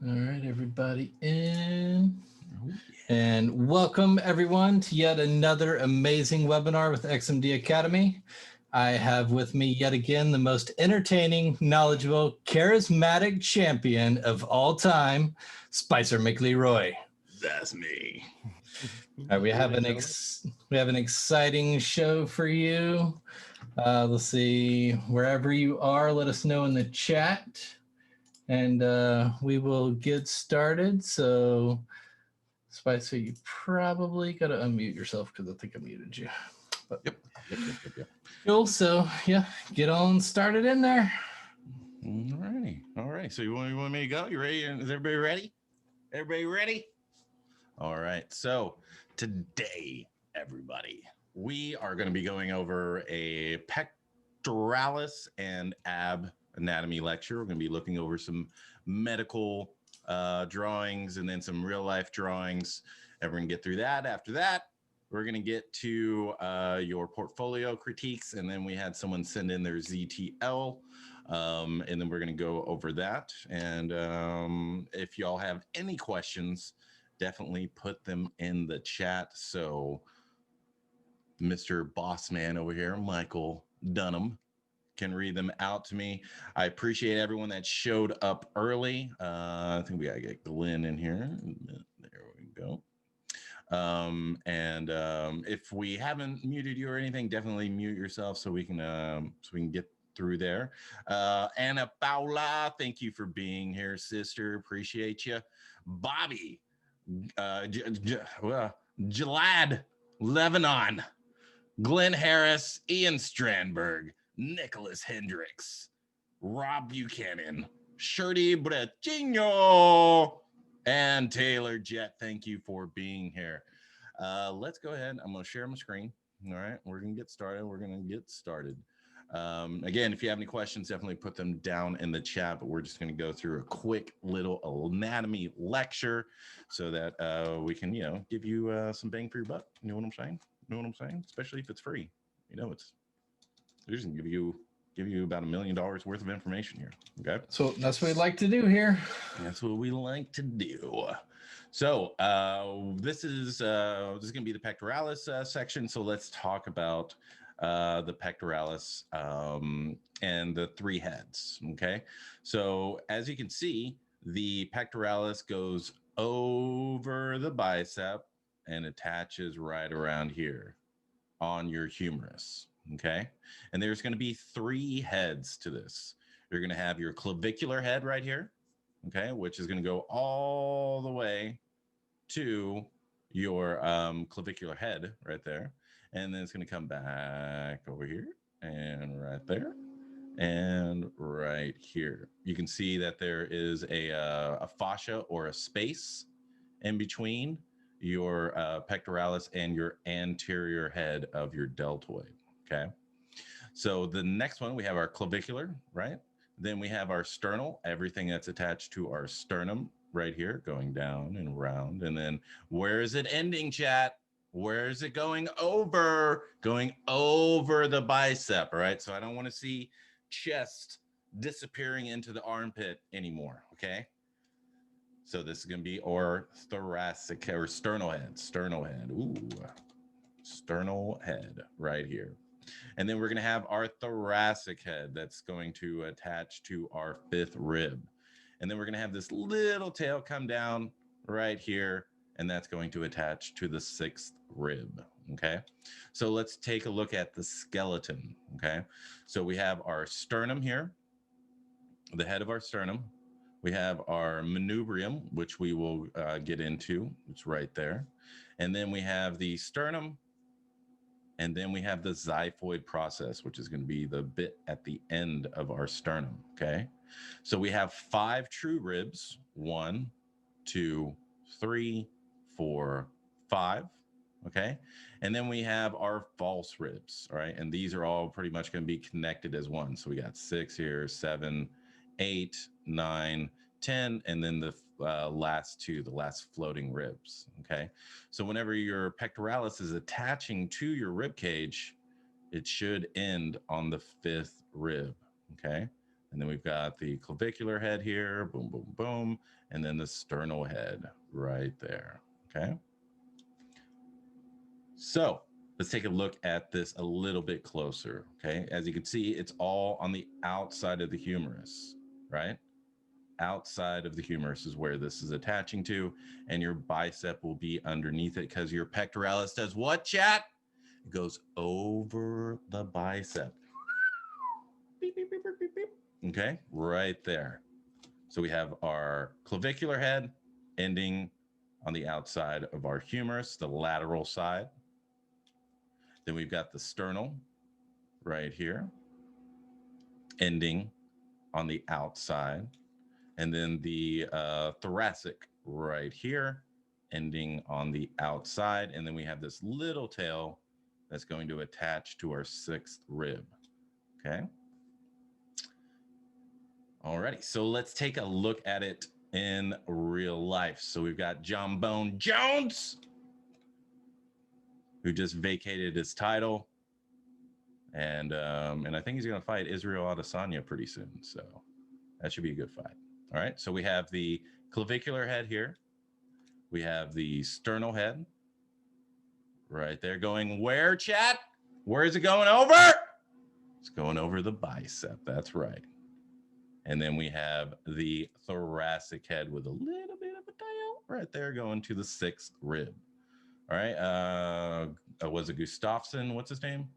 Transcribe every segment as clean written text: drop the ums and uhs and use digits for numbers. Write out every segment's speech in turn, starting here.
All right, everybody in. And welcome everyone to yet another amazing webinar with XMD Academy. I have with me yet again the most entertaining, knowledgeable, charismatic champion of all time, Spicer McLeroy. That's me. All right, we have an exciting show for you. Let's see, wherever you are, let us know in the chat, and we will get started. So, Spicer, you probably got to unmute yourself because I think I muted you. But, Yep. Cool. So, yeah, get on started in there. All righty. All right. So you want me to go? You ready? Is everybody ready? Everybody ready? All right. So today, everybody, we are going to be going over a pectoralis and ab anatomy lecture. We're going to be looking over some medical drawings and then some real life drawings. And we're going to get through that. After that, we're going to get to your portfolio critiques. And then we had someone send in their ZTL. And then we're going to go over that. And if y'all have any questions, definitely put them in the chat. So Mr. Bossman over here, Michael Dunham, can read them out to me. I appreciate everyone that showed up early. I think we got to get Glenn in here. There we go. If we haven't muted you or anything, definitely mute yourself so we can get through there. Anna Paula, thank you for being here, sister. Appreciate you. Bobby, Jalad, Lebanon, Glenn Harris, Ian Strandberg, Nicholas Hendricks, Rob Buchanan, Shirley Brecino, and Taylor Jett. Thank you for being here. Let's go ahead. I'm going to share my screen. All right, we're going to get started. Again, if you have any questions, definitely put them down in the chat, but we're just going to go through a quick little anatomy lecture so that we can, give you some bang for your buck. You know what I'm saying? Especially if it's free. We're just going to give you about $1 million worth of information here. Okay. So that's what we like to do here. That's what we like to do. So this is going to be the pectoralis section. So let's talk about the pectoralis and the three heads. Okay. So as you can see, the pectoralis goes over the bicep and attaches right around here on your humerus. Okay. And there's going to be three heads to this. You're going to have your clavicular head right here. Okay. Which is going to go all the way to your clavicular head right there. And then it's going to come back over here and right there and right here. You can see that there is a fascia or a space in between your pectoralis and your anterior head of your deltoid. Okay. So the next one, we have our clavicular, right? Then we have our sternal, everything that's attached to our sternum right here, going down and around. And then where is it ending, chat? Where is it going over? Going over the bicep, right? So I don't want to see chest disappearing into the armpit anymore, okay? So this is going to be our thoracic or sternal head. Ooh, sternal head right here. And then we're going to have our thoracic head that's going to attach to our fifth rib. And then we're going to have this little tail come down right here, and that's going to attach to the sixth rib. Okay. So let's take a look at the skeleton. Okay. So we have our sternum here, the head of our sternum. We have our manubrium, which we will get into. It's right there. And then we have the sternum. And then we have the xiphoid process, which is going to be the bit at the end of our sternum. Okay. So we have 5 true ribs. 1, 2, 3, 4, 5. Okay. And then we have our false ribs. All right. And these are all pretty much going to be connected as one. So we got 6 here, 7, 8, 9, 10, and then the last 2, the last floating ribs. Okay. So whenever your pectoralis is attaching to your rib cage, it should end on the 5th rib. Okay. And then we've got the clavicular head here, boom, boom, boom, and then the sternal head right there, okay? So let's take a look at this a little bit closer, okay? As you can see, it's all on the outside of the humerus, right? Outside of the humerus is where this is attaching to, and your bicep will be underneath it because your pectoralis does what, chat? It goes over the bicep. Beep, beep, beep, beep, beep, beep. Okay, right there. So we have our clavicular head ending on the outside of our humerus, the lateral side. Then we've got the sternal right here, ending on the outside. And then the thoracic right here, ending on the outside. And then we have this little tail that's going to attach to our sixth rib, okay? Alrighty, so let's take a look at it in real life. So we've got John Bone Jones, who just vacated his title. And I think he's going to fight Israel Adesanya pretty soon. So that should be a good fight. All right, so we have the clavicular head here. We have the sternal head right there going where, chat? Where is it going over? It's going over the bicep. That's right. And then we have the thoracic head with a little bit of a tail right there going to the sixth rib. All right. Was it Gustafsson? What's his name?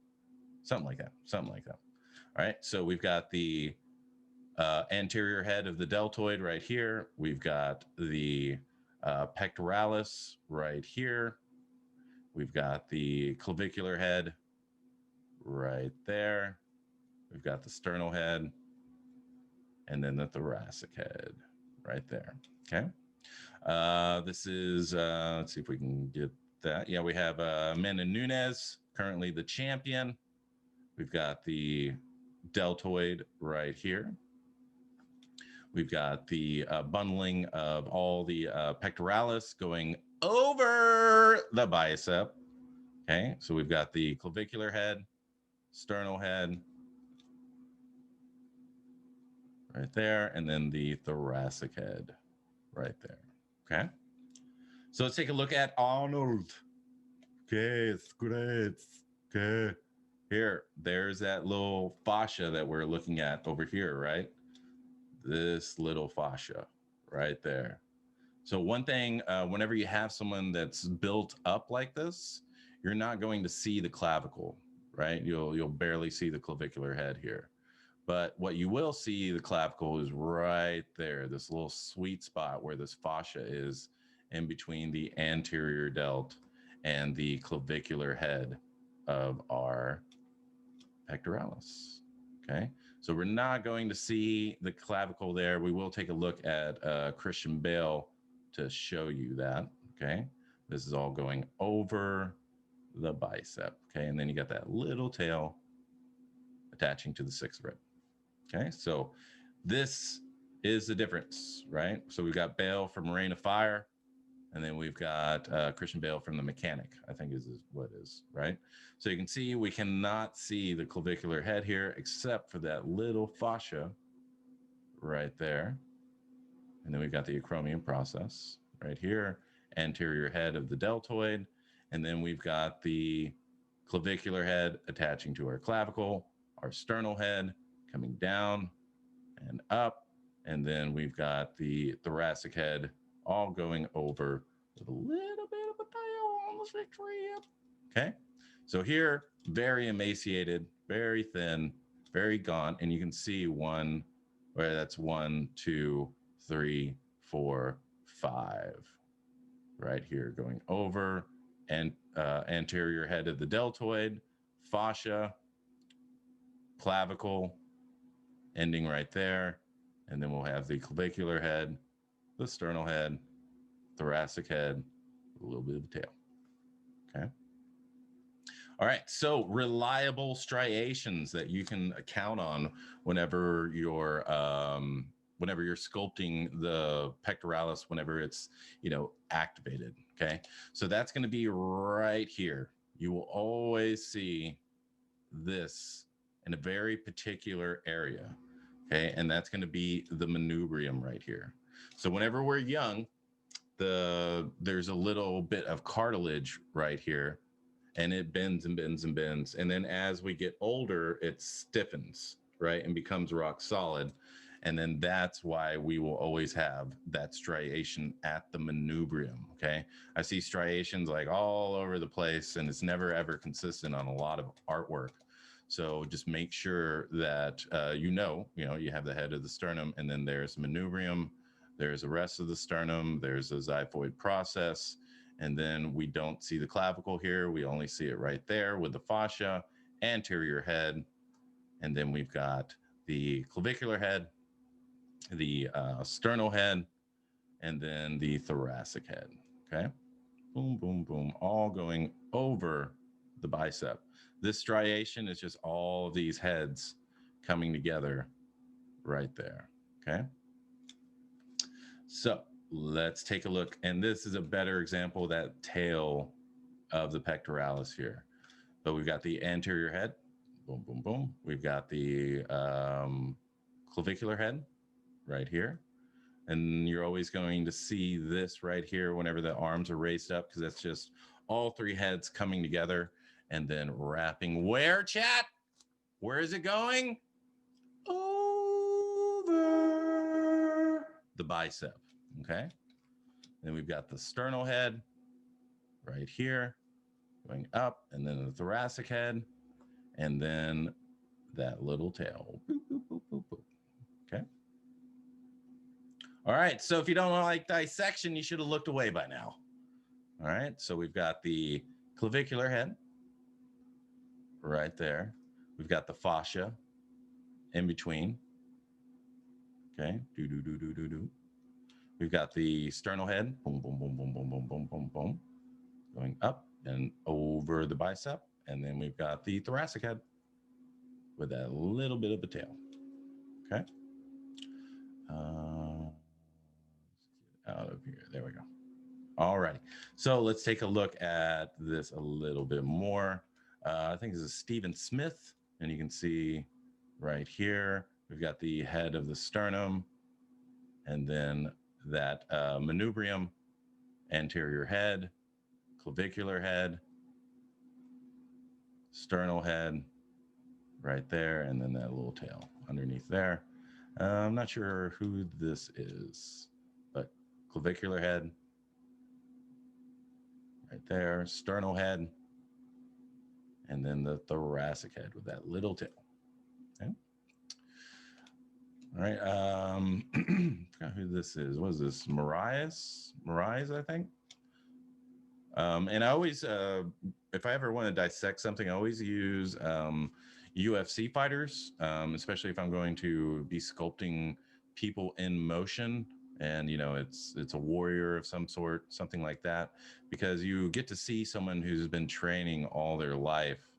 Something like that. Something like that. All right. So we've got the anterior head of the deltoid right here. We've got the pectoralis right here. We've got the clavicular head right there. We've got the sternal head, and then the thoracic head right there. Okay. This is, let's see if we can get that. Yeah, we have Amanda Nunes, currently the champion. We've got the deltoid right here. We've got the bundling of all the pectoralis going over the bicep. Okay, so we've got the clavicular head, sternal head right there, and then the thoracic head right there. Okay, so let's take a look at Arnold. Okay, it's great. Okay, here, there's that little fascia that we're looking at over here, right? This little fascia right there. So one thing, whenever you have someone that's built up like this, you're not going to see the clavicle, right? You'll barely see the clavicular head here. But what you will see, the clavicle is right there, this little sweet spot where this fascia is in between the anterior delt and the clavicular head of our pectoralis, okay? So we're not going to see the clavicle there. We will take a look at Christian Bale to show you that, okay? This is all going over the bicep, okay? And then you got that little tail attaching to the sixth rib, okay? So this is the difference, right? So we've got Bale from Reign of Fire, and then we've got Christian Bale from The Mechanic, I think is what it is, right? So you can see we cannot see the clavicular head here except for that little fascia right there. And then we've got the acromion process right here, anterior head of the deltoid. And then we've got the clavicular head attaching to our clavicle, our sternal head coming down and up. And then we've got the thoracic head all going over with a little bit of a tail on the sixth rib. Okay. So here, very emaciated, very thin, very gaunt. And you can see one, where that's 1, 2, 3, 4, 5 right here going over and anterior head of the deltoid, fascia, clavicle ending right there. And then we'll have the clavicular head, the sternal head, thoracic head, a little bit of a tail. Okay. All right. So reliable striations that you can count on whenever you're sculpting the pectoralis, whenever it's, activated. Okay. So that's going to be right here. You will always see this in a very particular area. Okay, and that's going to be the manubrium right here. So whenever we're young, there's a little bit of cartilage right here, and it bends and bends and bends. And then as we get older, it stiffens, right, and becomes rock solid. And then that's why we will always have that striation at the manubrium. Okay, I see striations like all over the place, and it's never ever consistent on a lot of artwork. So just make sure that you have the head of the sternum, and then there's manubrium, there's the rest of the sternum, there's a xiphoid process, and then we don't see the clavicle here. We only see it right there with the fascia, anterior head, and then we've got the clavicular head, the sternal head, and then the thoracic head. Okay, boom, boom, boom, all going over the bicep. This striation is just all of these heads coming together right there. Okay, so let's take a look. And this is a better example of that tail of the pectoralis here. But we've got the anterior head, boom, boom, boom. We've got the clavicular head right here. And you're always going to see this right here whenever the arms are raised up, because that's just all three heads coming together and then wrapping where, chat? Where is it going? Over the bicep, okay? Then we've got the sternal head right here going up, and then the thoracic head, and then that little tail. Boop, boop, boop, boop, boop. Okay. All right, so if you don't like dissection, you should have looked away by now. All right, so we've got the clavicular head right there. We've got the fascia in between. Okay, do, do, do, do, do, do. We've got the sternal head, boom, boom, boom, boom, boom, boom, boom, boom, boom, going up and over the bicep. And then we've got the thoracic head with that little bit of a tail. Okay. Out of here. There we go. All righty. So let's take a look at this a little bit more. I think this is Stephen Smith, and you can see right here, we've got the head of the sternum, and then that manubrium, anterior head, clavicular head, sternal head right there, and then that little tail underneath there. I'm not sure who this is, but clavicular head right there, sternal head, and then the thoracic head with that little tail. Okay. All right. Forgot who this is. What is this? Marias, I think. And I always, if I ever want to dissect something, I always use UFC fighters, especially if I'm going to be sculpting people in motion, and it's a warrior of some sort, something like that, because you get to see someone who's been training all their life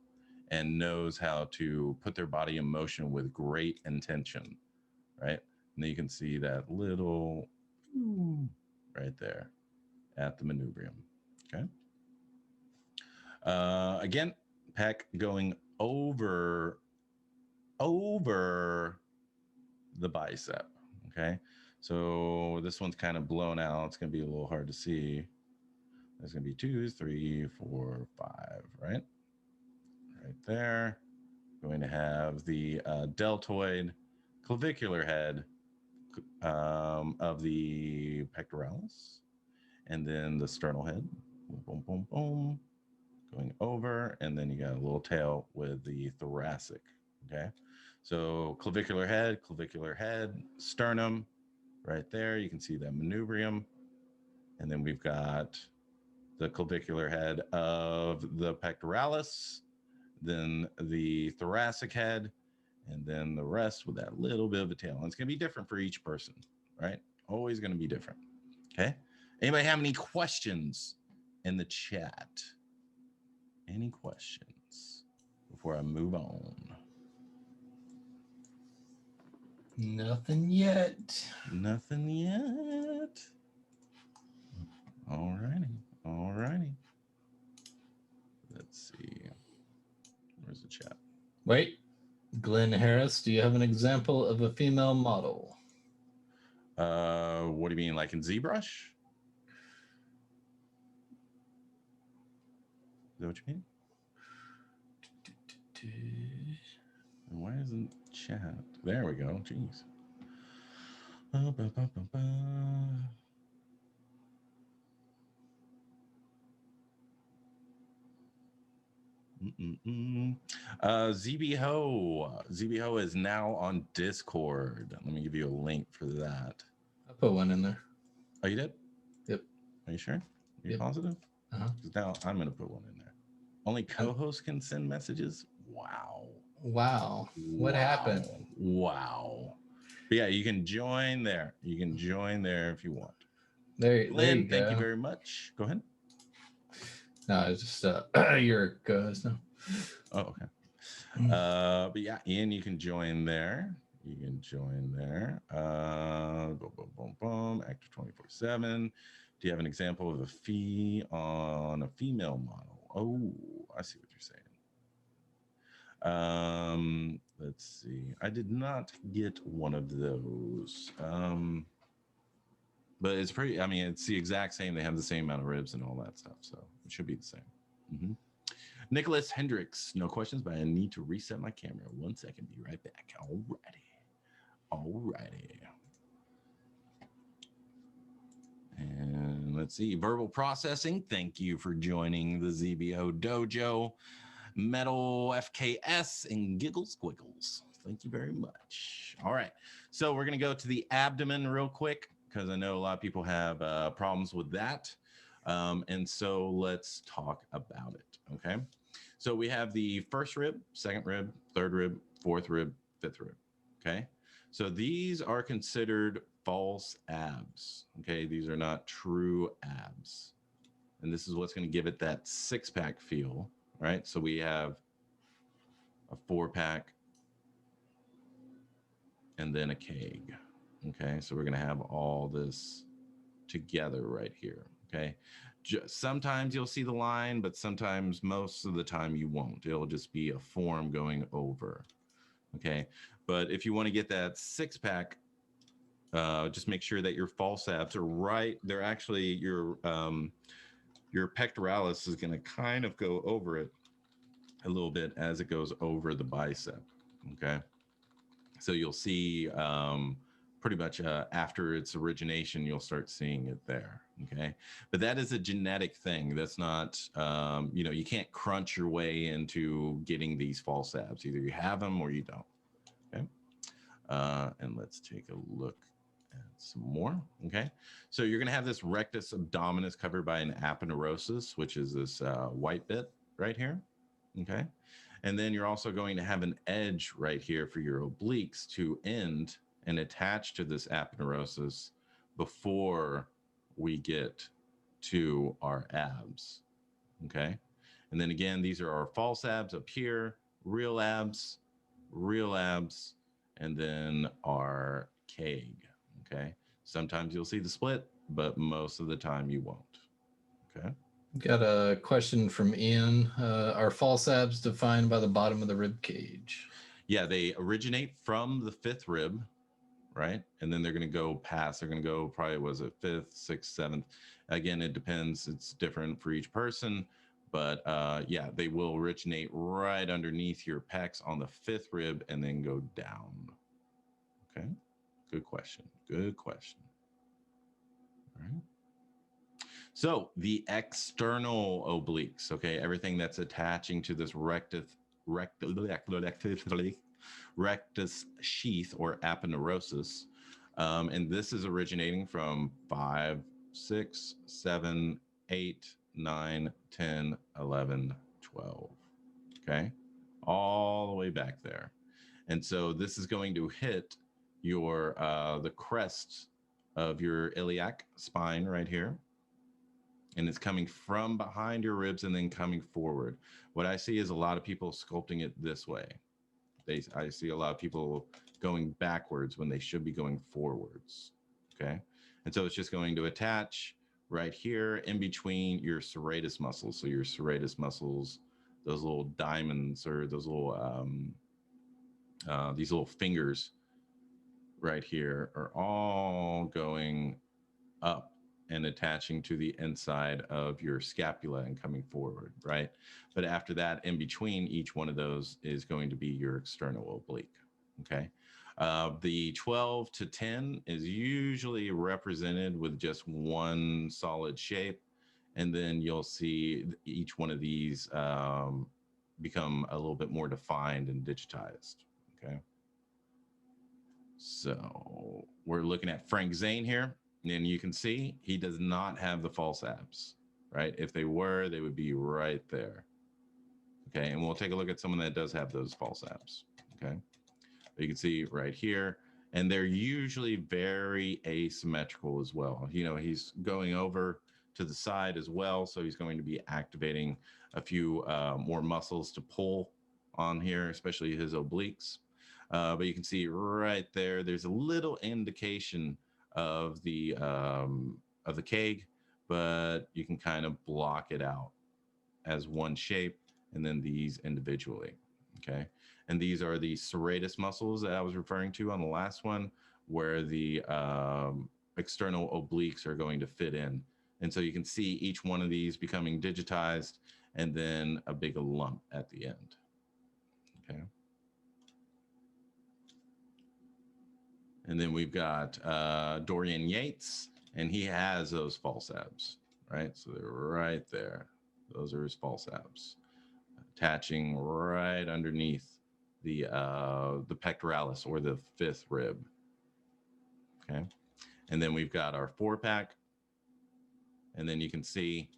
and knows how to put their body in motion with great intention, right? And then you can see that little right there at the manubrium. Okay. Again, pec going over the bicep. Okay. So this one's kind of blown out. It's going to be a little hard to see. There's going to be 2, 3, 4, 5, right? Right there. Going to have the deltoid clavicular head of the pectoralis, and then the sternal head. Boom, boom, boom, boom. Going over, and then you got a little tail with the thoracic. Okay. So clavicular head, sternum right there. You can see that manubrium. And then we've got the clavicular head of the pectoralis, then the thoracic head, and then the rest with that little bit of a tail. And it's going to be different for each person, right? Always going to be different. Okay. Anybody have any questions in the chat? Any questions before I move on? Nothing yet. Nothing yet. All righty. Let's see. Where's the chat? Wait, Glenn Harris, do you have an example of a female model? What do you mean, like in ZBrush? Is that what you mean? Why isn't chat? There we go. Jeez. ZBHO is now on Discord. Let me give you a link for that. I put one in there. Oh, you did? Yep. Are you sure? You're Yep. positive? Uh-huh. Now I'm going to put one in there. Only co-hosts can send messages? Wow. What happened? Wow. But yeah, you can join there. You can join there if you want. There you go. Thank you very much. Go ahead. No, it's just your co-host now. Oh, okay. But yeah, Ian, you can join there. You can join there. Boom, boom, boom, boom. Actor 24/7. Do you have an example of a fee on a female model? Oh, I see what you're saying. Let's see. I did not get one of those. But it's pretty, I mean, it's the exact same. They have the same amount of ribs and all that stuff. So it should be the same. Mm-hmm. Nicholas Hendricks, no questions, but I need to reset my camera. 1 second, be right back. Alrighty. And let's see, verbal processing. Thank you for joining the ZBO Dojo. Metal FKS and Giggle Squiggles. Thank you very much. All right, so we're gonna go to the abdomen real quick because I know a lot of people have problems with that. And so let's talk about it, okay? So we have the first rib, second rib, third rib, fourth rib, fifth rib, okay? So these are considered false abs, okay? These are not true abs. And this is what's gonna give it that six-pack feel, right? So we have a 4-pack and then a keg, okay? So we're gonna have all this together right here, okay? Sometimes you'll see the line, but sometimes, most of the time, you won't. It'll just be a form going over, okay? But if you want to get that 6-pack, just make sure that your false abs are right. They're actually, your pectoralis is going to kind of go over it a little bit as it goes over the bicep, okay? So you'll see pretty much after its origination, you'll start seeing it there, okay? But that is a genetic thing. That's not, you can't crunch your way into getting these false abs. Either you have them or you don't, okay? And let's take a look at some more, okay? So you're gonna have this rectus abdominis covered by an aponeurosis, which is this white bit right here, okay? And then you're also going to have an edge right here for your obliques to end and attach to this aponeurosis before we get to our abs, okay? And then again, these are our false abs up here, real abs, and then our keg, okay? Sometimes you'll see the split, but most of the time you won't, okay? Got a question from Ian. Are false abs defined by the bottom of the rib cage? Yeah, they originate from the fifth rib, right? And then they're going to go past. They're going to go probably, was it fifth, sixth, seventh? Again, it depends. It's different for each person. But yeah, they will originate right underneath your pecs on the fifth rib and then go down. Okay, good question. Good question. All right. So the external obliques, okay, everything that's attaching to this rectus sheath or aponeurosis, and this is originating from 5, 6, 7, 8, 9, 10, 11, 12, okay, all the way back there. And so this is going to hit your the crest of your iliac spine right here. And it's coming from behind your ribs and then coming forward. What I see is a lot of people sculpting it this way. I see a lot of people going backwards when they should be going forwards, okay? And so it's just going to attach right here in between your serratus muscles. So your serratus muscles, those little diamonds or those little these little fingers right here are all going up and attaching to the inside of your scapula and coming forward, right? But after that, in between each one of those is going to be your external oblique, okay? The 12 to 10 is usually represented with just one solid shape, and then you'll see each one of these become a little bit more defined and digitized, okay? So we're looking at Frank Zane here, and you can see he does not have the false abs, right? If they were, they would be right there. Okay, and we'll take a look at someone that does have those false abs. Okay, you can see right here, and they're usually very asymmetrical as well. You know, he's going over to the side as well, so he's going to be activating a few more muscles to pull on here, especially his obliques. But you can see right there, there's a little indication of the keg, but you can kind of block it out as one shape, and then these individually. Okay, and these are the serratus muscles that I was referring to on the last one, where the external obliques are going to fit in. And so you can see each one of these becoming digitized, and then a big lump at the end. Okay. And then we've got Dorian Yates, and he has those false abs, right? So they're right there. Those are his false abs, attaching right underneath the pectoralis, or the fifth rib. Okay. And then we've got our 4-pack, and then you can see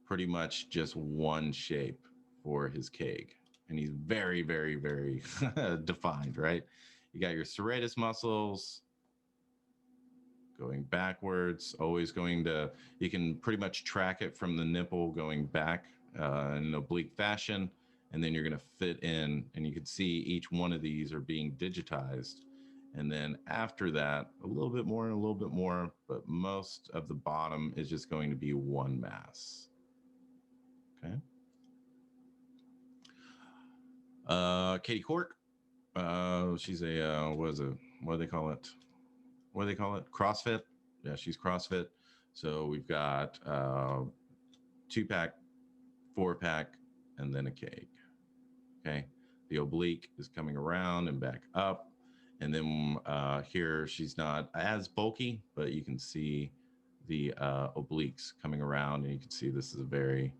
pretty much just one shape for his keg, and he's very, very, very defined, right? You got your serratus muscles going backwards, always going to, you can pretty much track it from the nipple going back in an oblique fashion, and then you're going to fit in, and you can see each one of these are being digitized. And then after that, a little bit more and a little bit more, but most of the bottom is just going to be one mass. Okay. Katie Cork. She's a what do they call it? What do they call it? CrossFit. Yeah, she's CrossFit. So we've got 2-pack, 4-pack, and then a keg. Okay. The oblique is coming around and back up. And then here she's not as bulky, but you can see the obliques coming around, and you can see this is a very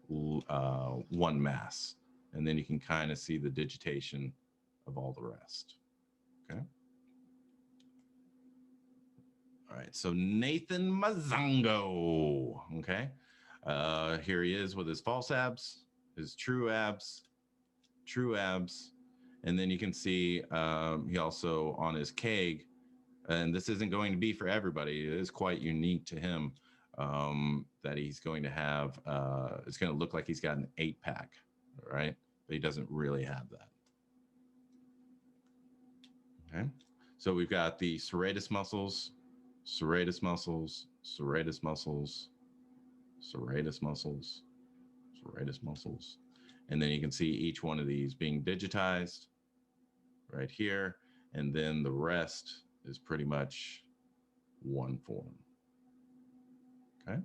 one mass. And then you can kind of see the digitation of all the rest. Okay. All right. So Nathan Mazango. Okay. Here he is with his false abs, his true abs, and then you can see he also on his keg, and this isn't going to be for everybody. It is quite unique to him that he's going to have. It's going to look like he's got an 8-pack, right? But he doesn't really have that. Okay, so we've got the serratus muscles, serratus muscles, serratus muscles, serratus muscles, serratus muscles, and then you can see each one of these being digitized right here, and then the rest is pretty much one form. Okay.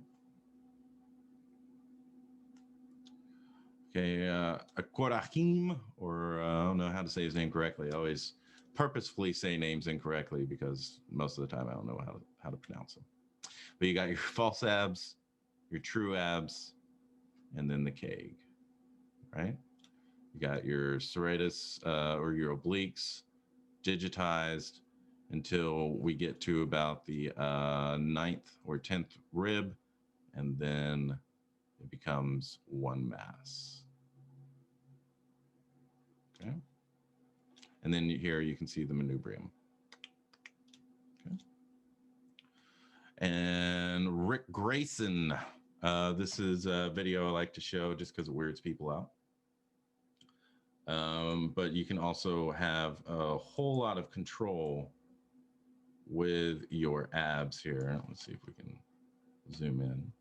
Okay, Akorahim, or I don't know how to say his name correctly. I always purposefully say names incorrectly because most of the time I don't know how to pronounce them. But you got your false abs, your true abs, and then the keg, right? You got your serratus or your obliques digitized until we get to about the 9th or 10th rib, and then it becomes one mass. Okay. And then here you can see the manubrium. Okay. And Rick Grayson. This is a video I like to show just because it weirds people out. But you can also have a whole lot of control with your abs here. Let's see if we can zoom in.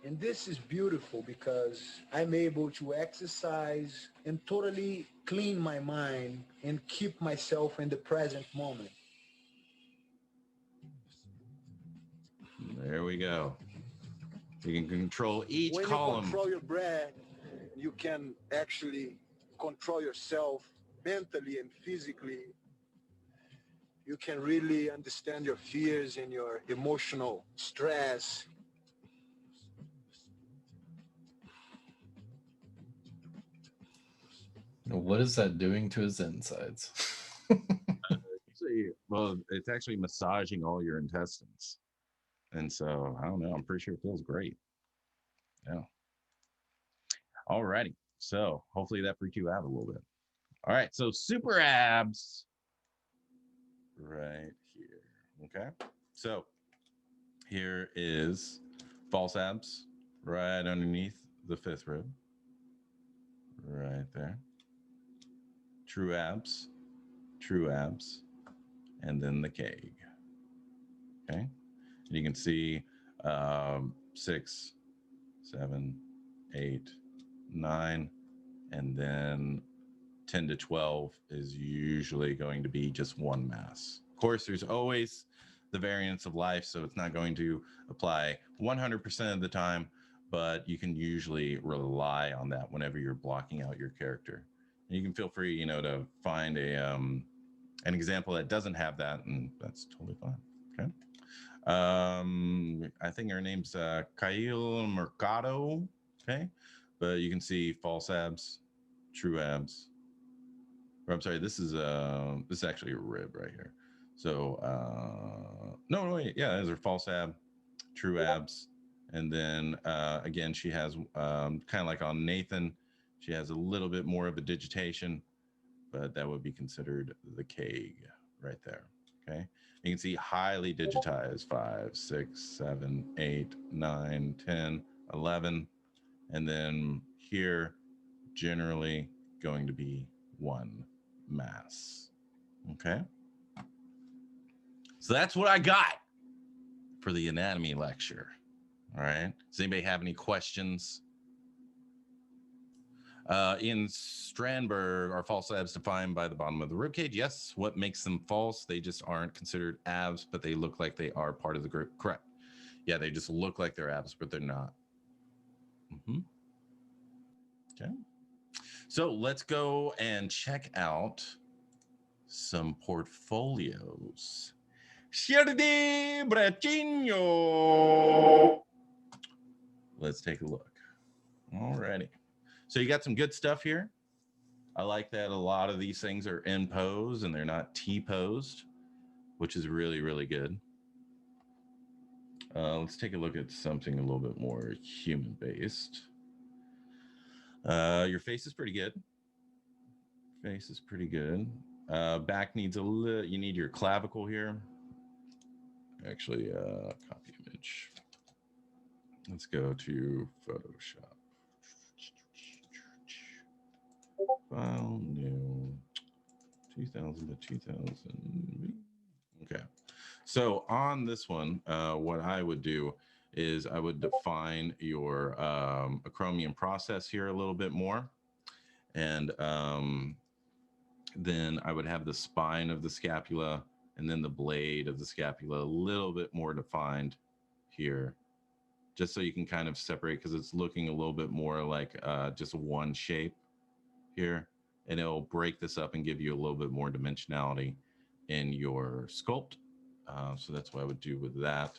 And this is beautiful because I'm able to exercise and totally clean my mind and keep myself in the present moment. There we go. You can control each When you column. control your breath, you can actually control yourself mentally and physically. You can really understand your fears and your emotional stress. What is that doing to his insides? Well, it's actually massaging all your intestines. And so I don't know. I'm pretty sure it feels great. Yeah. All righty. So hopefully that freaked you out a little bit. All right. So super abs right here. Okay. So here is false abs right underneath the fifth rib. Right there. True abs, and then the keg. Okay. And you can see 6, 7, 8, 9, and then 10 to 12 is usually going to be just one mass. Of course, there's always the variance of life, so it's not going to apply 100% of the time, but you can usually rely on that whenever you're blocking out your character. And you can feel free, to find an example that doesn't have that, and that's totally fine. Okay. I think her name's Kyle Mercado. Okay, but you can see false abs, true abs. Or I'm sorry, this is actually a rib right here. So no, wait, yeah, those are false ab, true abs, and then again she has kind of like on Nathan, she has a little bit more of a digitation, but that would be considered the keg right there. Okay. You can see highly digitized 5, 6, 7, 8, 9, 10, 11. And then here, generally going to be one mass. Okay. So that's what I got for the anatomy lecture. All right. Does anybody have any questions? In Strandberg, are false abs defined by the bottom of the ribcage? Yes. What makes them false? They just aren't considered abs, but they look like they are part of the group. Correct. Yeah, they just look like they're abs, but they're not. Mm-hmm. Okay. So let's go and check out some portfolios. Let's take a look. Alrighty. So you got some good stuff here. I like that a lot of these things are in pose and they're not T-posed, which is really, really good. Let's take a look at something a little bit more human-based. Your face is pretty good. Face is pretty good. Back needs a little, you need your clavicle here. Actually, copy image. Let's go to Photoshop. File, new, 2000 to 2000. Okay. So on this one, what I would do is I would define your acromion process here a little bit more. And then I would have the spine of the scapula and then the blade of the scapula a little bit more defined here, just so you can kind of separate, because it's looking a little bit more like just one shape here. And it'll break this up and give you a little bit more dimensionality in your sculpt. So that's what I would do with that.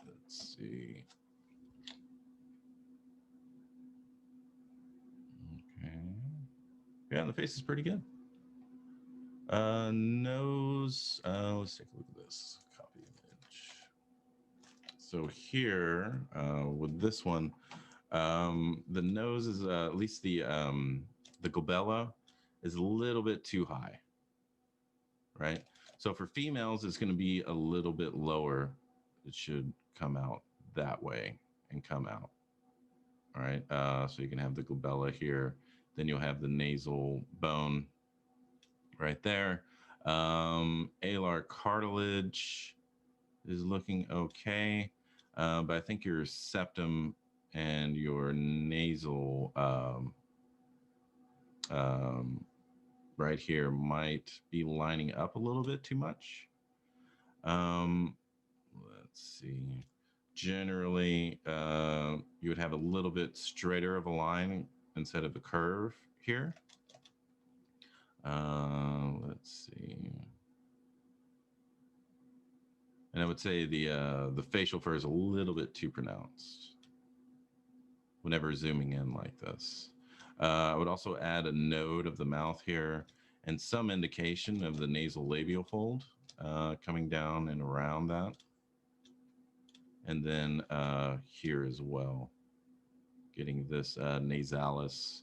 Let's see. Okay. Yeah, the face is pretty good. Nose. Let's take a look at this. Copy image. So here, with this one, the nose is at least the glabella is a little bit too high, right? So for females, it's going to be a little bit lower. It should come out that way and come out. All right. So you can have the glabella here. Then you'll have the nasal bone right there. Alar cartilage is looking okay. but I think your septum and your nasal right here might be lining up a little bit too much. Let's see. Generally, you would have a little bit straighter of a line instead of a curve here. Let's see. And I would say the facial fur is a little bit too pronounced whenever zooming in like this. I would also add a node of the mouth here and some indication of the nasal labial fold coming down and around that. And then here as well, getting this nasalis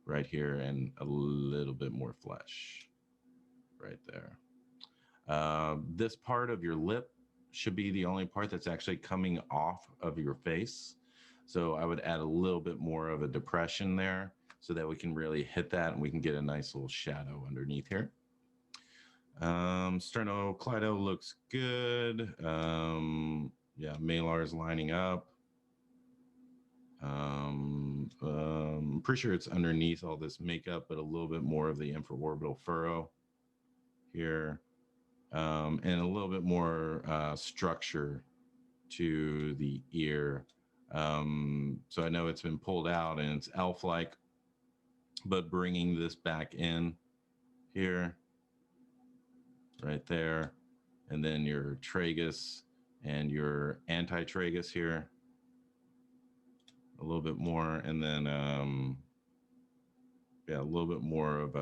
right here and a little bit more flesh right there. This part of your lip should be the only part that's actually coming off of your face. So I would add a little bit more of a depression there so that we can really hit that and we can get a nice little shadow underneath here. Sternocleido looks good. Yeah, malar is lining up. I'm pretty sure it's underneath all this makeup, but a little bit more of the infraorbital furrow here. And a little bit more structure to the ear. So I know it's been pulled out and it's elf-like, but bringing this back in here, right there, and then your tragus and your antitragus here, a little bit more, and then yeah, a little bit more of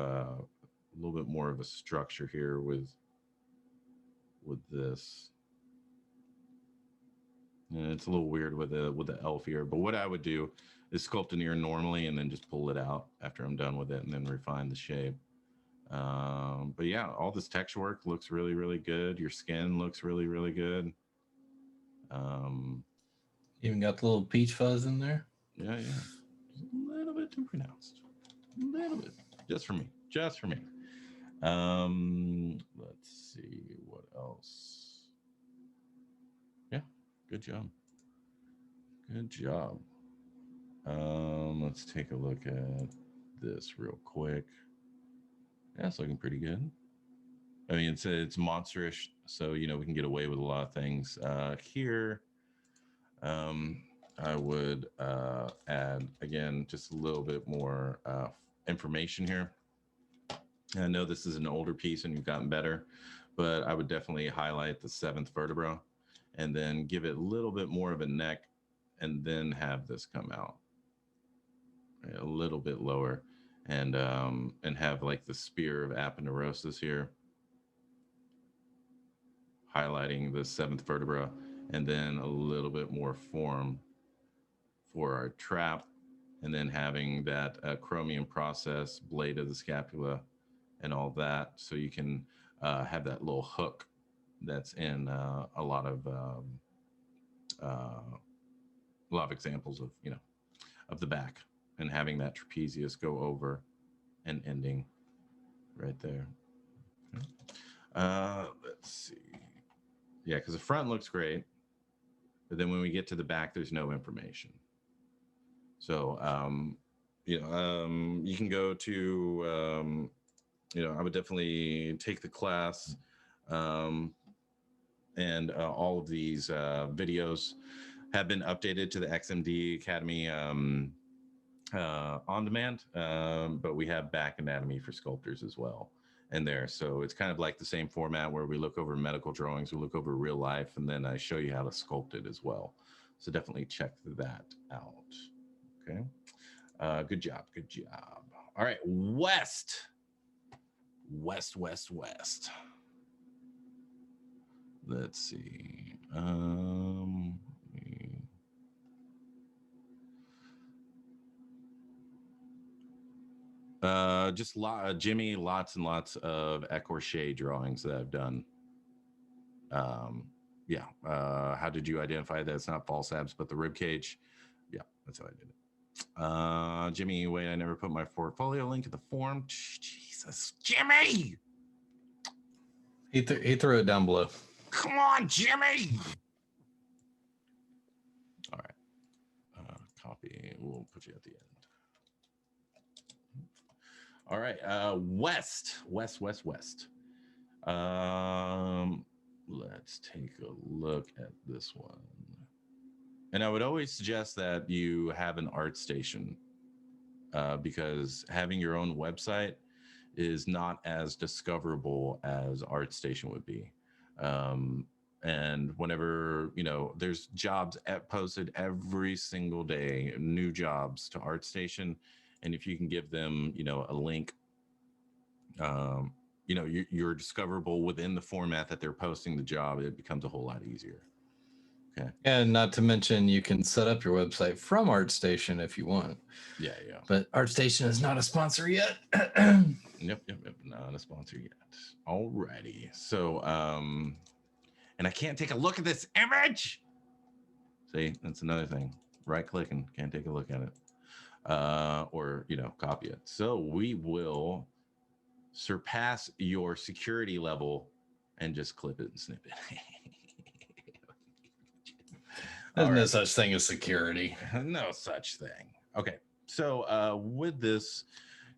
a structure here with this. And it's a little weird with the elf ear, but what I would do is sculpt an ear normally and then just pull it out after I'm done with it and then refine the shape. But yeah, all this texture work looks really, really good. Your skin looks really, really good. Even got the little peach fuzz in there. Yeah, yeah. Just a little bit too pronounced. A little bit. Just for me. Just for me. Let's see what else. Yeah, good job. Good job. Let's take a look at this real quick. Yeah, it's looking pretty good. I mean, it's monsterish, so you know we can get away with a lot of things. Here, I would add again just a little bit more information here. And I know this is an older piece and you've gotten better, but I would definitely highlight the 7th vertebra and then give it a little bit more of a neck and then have this come out a little bit lower and have like the spear of aponeurosis here, highlighting the 7th vertebra and then a little bit more form for our trap, and then having that chromium process, blade of the scapula, and all that, so you can have that little hook that's in a lot of examples of of the back, and having that trapezius go over and ending right there. Let's see. Yeah, because the front looks great, but then when we get to the back, there's no information. So, you can go to, I would definitely take the class, and all of these videos have been updated to the XMD Academy on demand, but we have back anatomy for sculptors as well in there. So it's kind of like the same format where we look over medical drawings, we look over real life, and then I show you how to sculpt it as well. So definitely check that out. Okay. Good job. Good job. All right. West. Let's see. Just Jimmy, lots and lots of écorché drawings that I've done. Yeah. How did you identify that it's not false abs, but the rib cage? Yeah, that's how I did it. Jimmy, wait, I never put my portfolio link in the form. Jesus, Jimmy! He threw it down below. Come on, Jimmy! copy. We'll put you at the end. All right, West. Let's take a look at this one. And I would always suggest that you have an art station because having your own website is not as discoverable as ArtStation would be. And whenever, there's jobs posted every single day, new jobs to ArtStation. And if you can give them, a link, you're discoverable within the format that they're posting the job, it becomes a whole lot easier. Okay. And not to mention, you can set up your website from ArtStation if you want. Yeah. But ArtStation is not a sponsor yet. Yep. Not a sponsor yet. Alrighty. So, and I can't take a look at this image. See, that's another thing. Right clicking, can't take a look at it. Or, copy it. So we will surpass your security level and just clip it and snip it. There's no right. such thing as security. No such thing. Okay. So with this,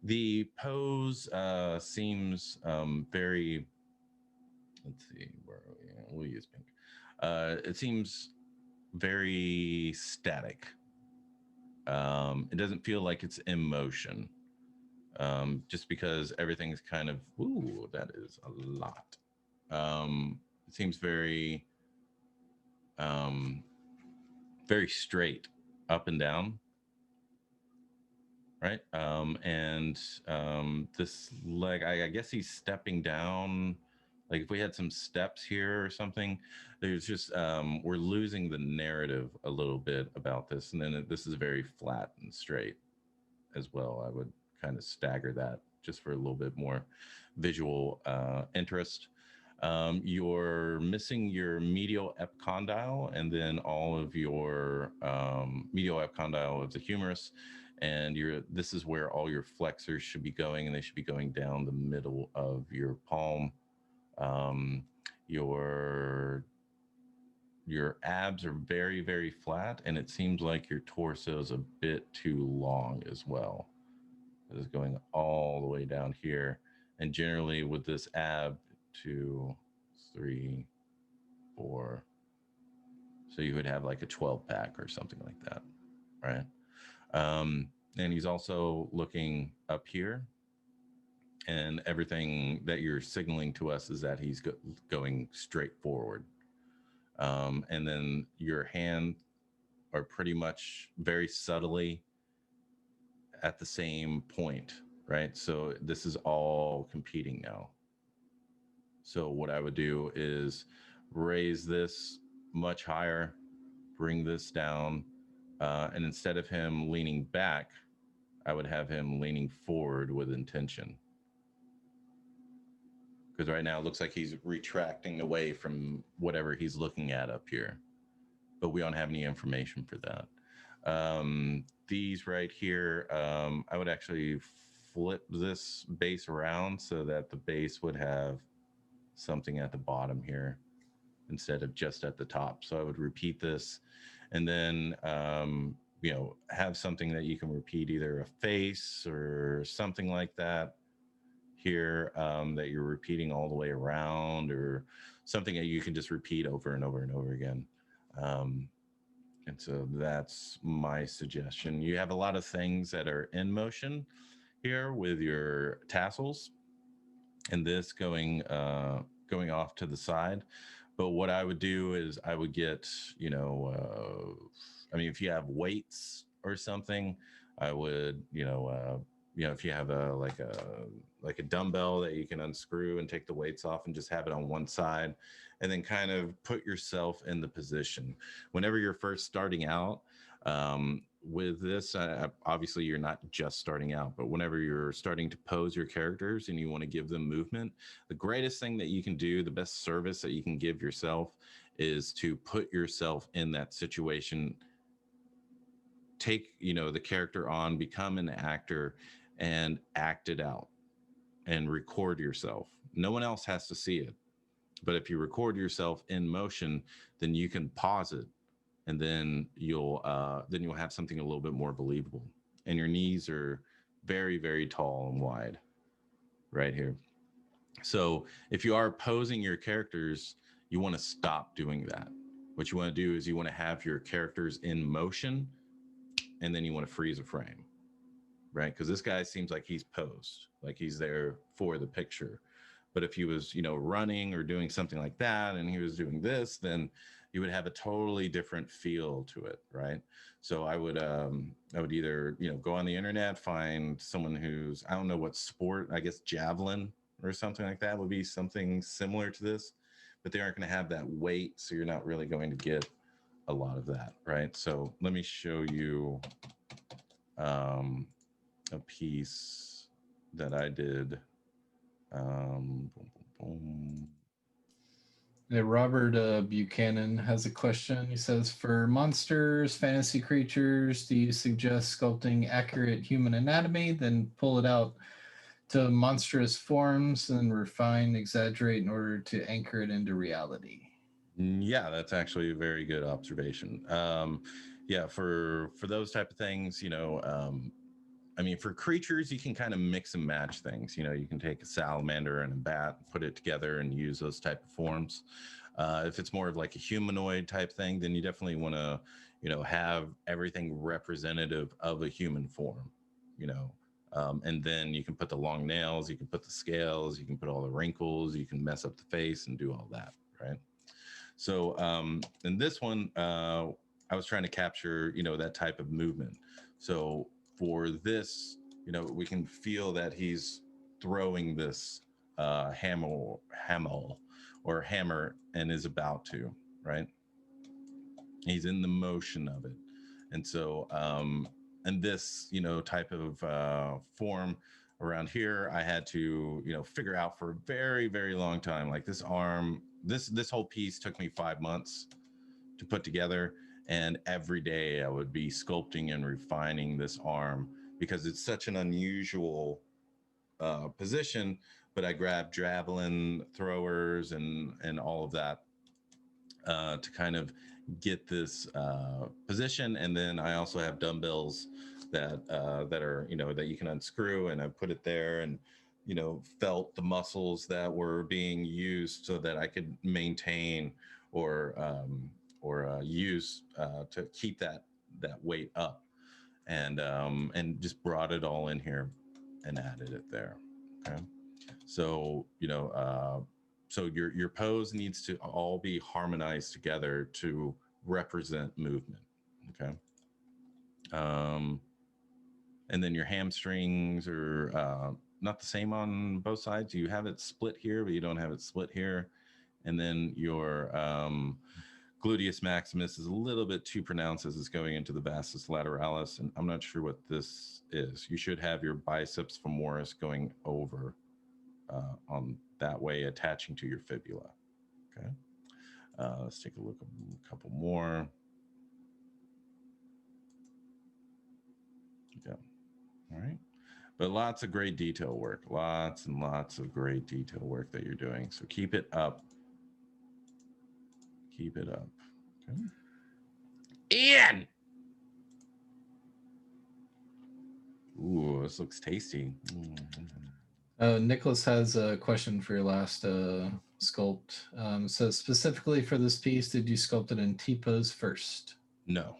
the pose seems very, let's see, where are we? We'll use pink. It seems very static. It doesn't feel like it's in motion. Just because everything's kind of, ooh, that is a lot. It seems very, very straight up and down. Right. This leg, I guess he's stepping down. Like if we had some steps here or something, there's just, we're losing the narrative a little bit about this. And then this is very flat and straight as well. I would kind of stagger that just for a little bit more visual interest. You're missing your medial epicondyle and then all of your medial epicondyle of the humerus. And this is where all your flexors should be going, and they should be going down the middle of your palm. Your abs are very, very flat, and it seems like your torso is a bit too long as well. It is going all the way down here. And generally with this ab, 2, 3, 4. So you would have like a 12 pack or something like that, right? And he's also looking up here, and everything that you're signaling to us is that he's going straight forward. And then your hands are pretty much very subtly at the same point, right? So this is all competing now. So what I would do is raise this much higher, bring this down, and instead of him leaning back, I would have him leaning forward with intention. Because right now it looks like he's retracting away from whatever he's looking at up here. But we don't have any information for that. These right here, I would actually flip this base around so that the base would have something at the bottom here instead of just at the top. So I would repeat this and then, have something that you can repeat, either a face or something like that here, that you're repeating all the way around, or something that you can just repeat over and over and over again. And so that's my suggestion. You have a lot of things that are in motion here with your tassels and this going off to the side. But what I would do is I would get, if you have weights or something, I would, if you have like a dumbbell that you can unscrew and take the weights off and just have it on one side, and then kind of put yourself in the position. Whenever you're first starting out, with this, obviously you're not just starting out, but whenever you're starting to pose your characters and you want to give them movement, the greatest thing that you can do, the best service that you can give yourself, is to put yourself in that situation. Take, the character on, become an actor, and act it out and record yourself. No one else has to see it. But if you record yourself in motion, then you can pause it and then you'll have something a little bit more believable. And your knees are very, very tall and wide right here. So if you are posing your characters, you want to stop doing that. What you want to do is you want to have your characters in motion, and then you want to freeze a frame, right? Because this guy seems like he's posed, like he's there for the picture. But if he was, running or doing something like that, and he was doing this, then you would have a totally different feel to it, right? So I would either, go on the internet, find someone who's, I don't know what sport, I guess javelin or something like that would be something similar to this, but they aren't going to have that weight, so you're not really going to get a lot of that, right? So let me show you a piece that I did. Boom, boom, boom. Yeah, Robert Buchanan has a question. He says, for monsters, fantasy creatures, do you suggest sculpting accurate human anatomy, then pull it out to monstrous forms and refine, exaggerate in order to anchor it into reality? Yeah, that's actually a very good observation. Yeah, for those type of things, I mean, for creatures, you can kind of mix and match things. You can take a salamander and a bat, put it together, and use those type of forms. If it's more of like a humanoid type thing, then you definitely want to, have everything representative of a human form. And then you can put the long nails, you can put the scales, you can put all the wrinkles, you can mess up the face and do all that, right? So in this one, I was trying to capture, that type of movement. So for this, we can feel that he's throwing this hammer and is about to, right? He's in the motion of it. And so, and this, type of form around here, I had to, figure out for a very, very long time. Like this arm, this whole piece took me 5 months to put together, and every day I would be sculpting and refining this arm because it's such an unusual position. But I grabbed javelin throwers and all of that to kind of get this position. And then I also have dumbbells that are, that you can unscrew, and I put it there and felt the muscles that were being used so that I could maintain or use to keep that weight up, and just brought it all in here and added it there. Okay, so so your pose needs to all be harmonized together to represent movement. Okay. And then your hamstrings are not the same on both sides. You have it split here, but you don't have it split here. And then your gluteus maximus is a little bit too pronounced as it's going into the vastus lateralis. And I'm not sure what this is. You should have your biceps femoris going over on that way, attaching to your fibula. Okay. Let's take a look at a couple more. Yeah. All right. But lots of great detail work, lots and lots of great detail work that you're doing. So keep it up. Keep it up. Okay. Ian! Ooh, this looks tasty. Nicholas has a question for your last sculpt. So specifically for this piece, did you sculpt it in T-pose first? No.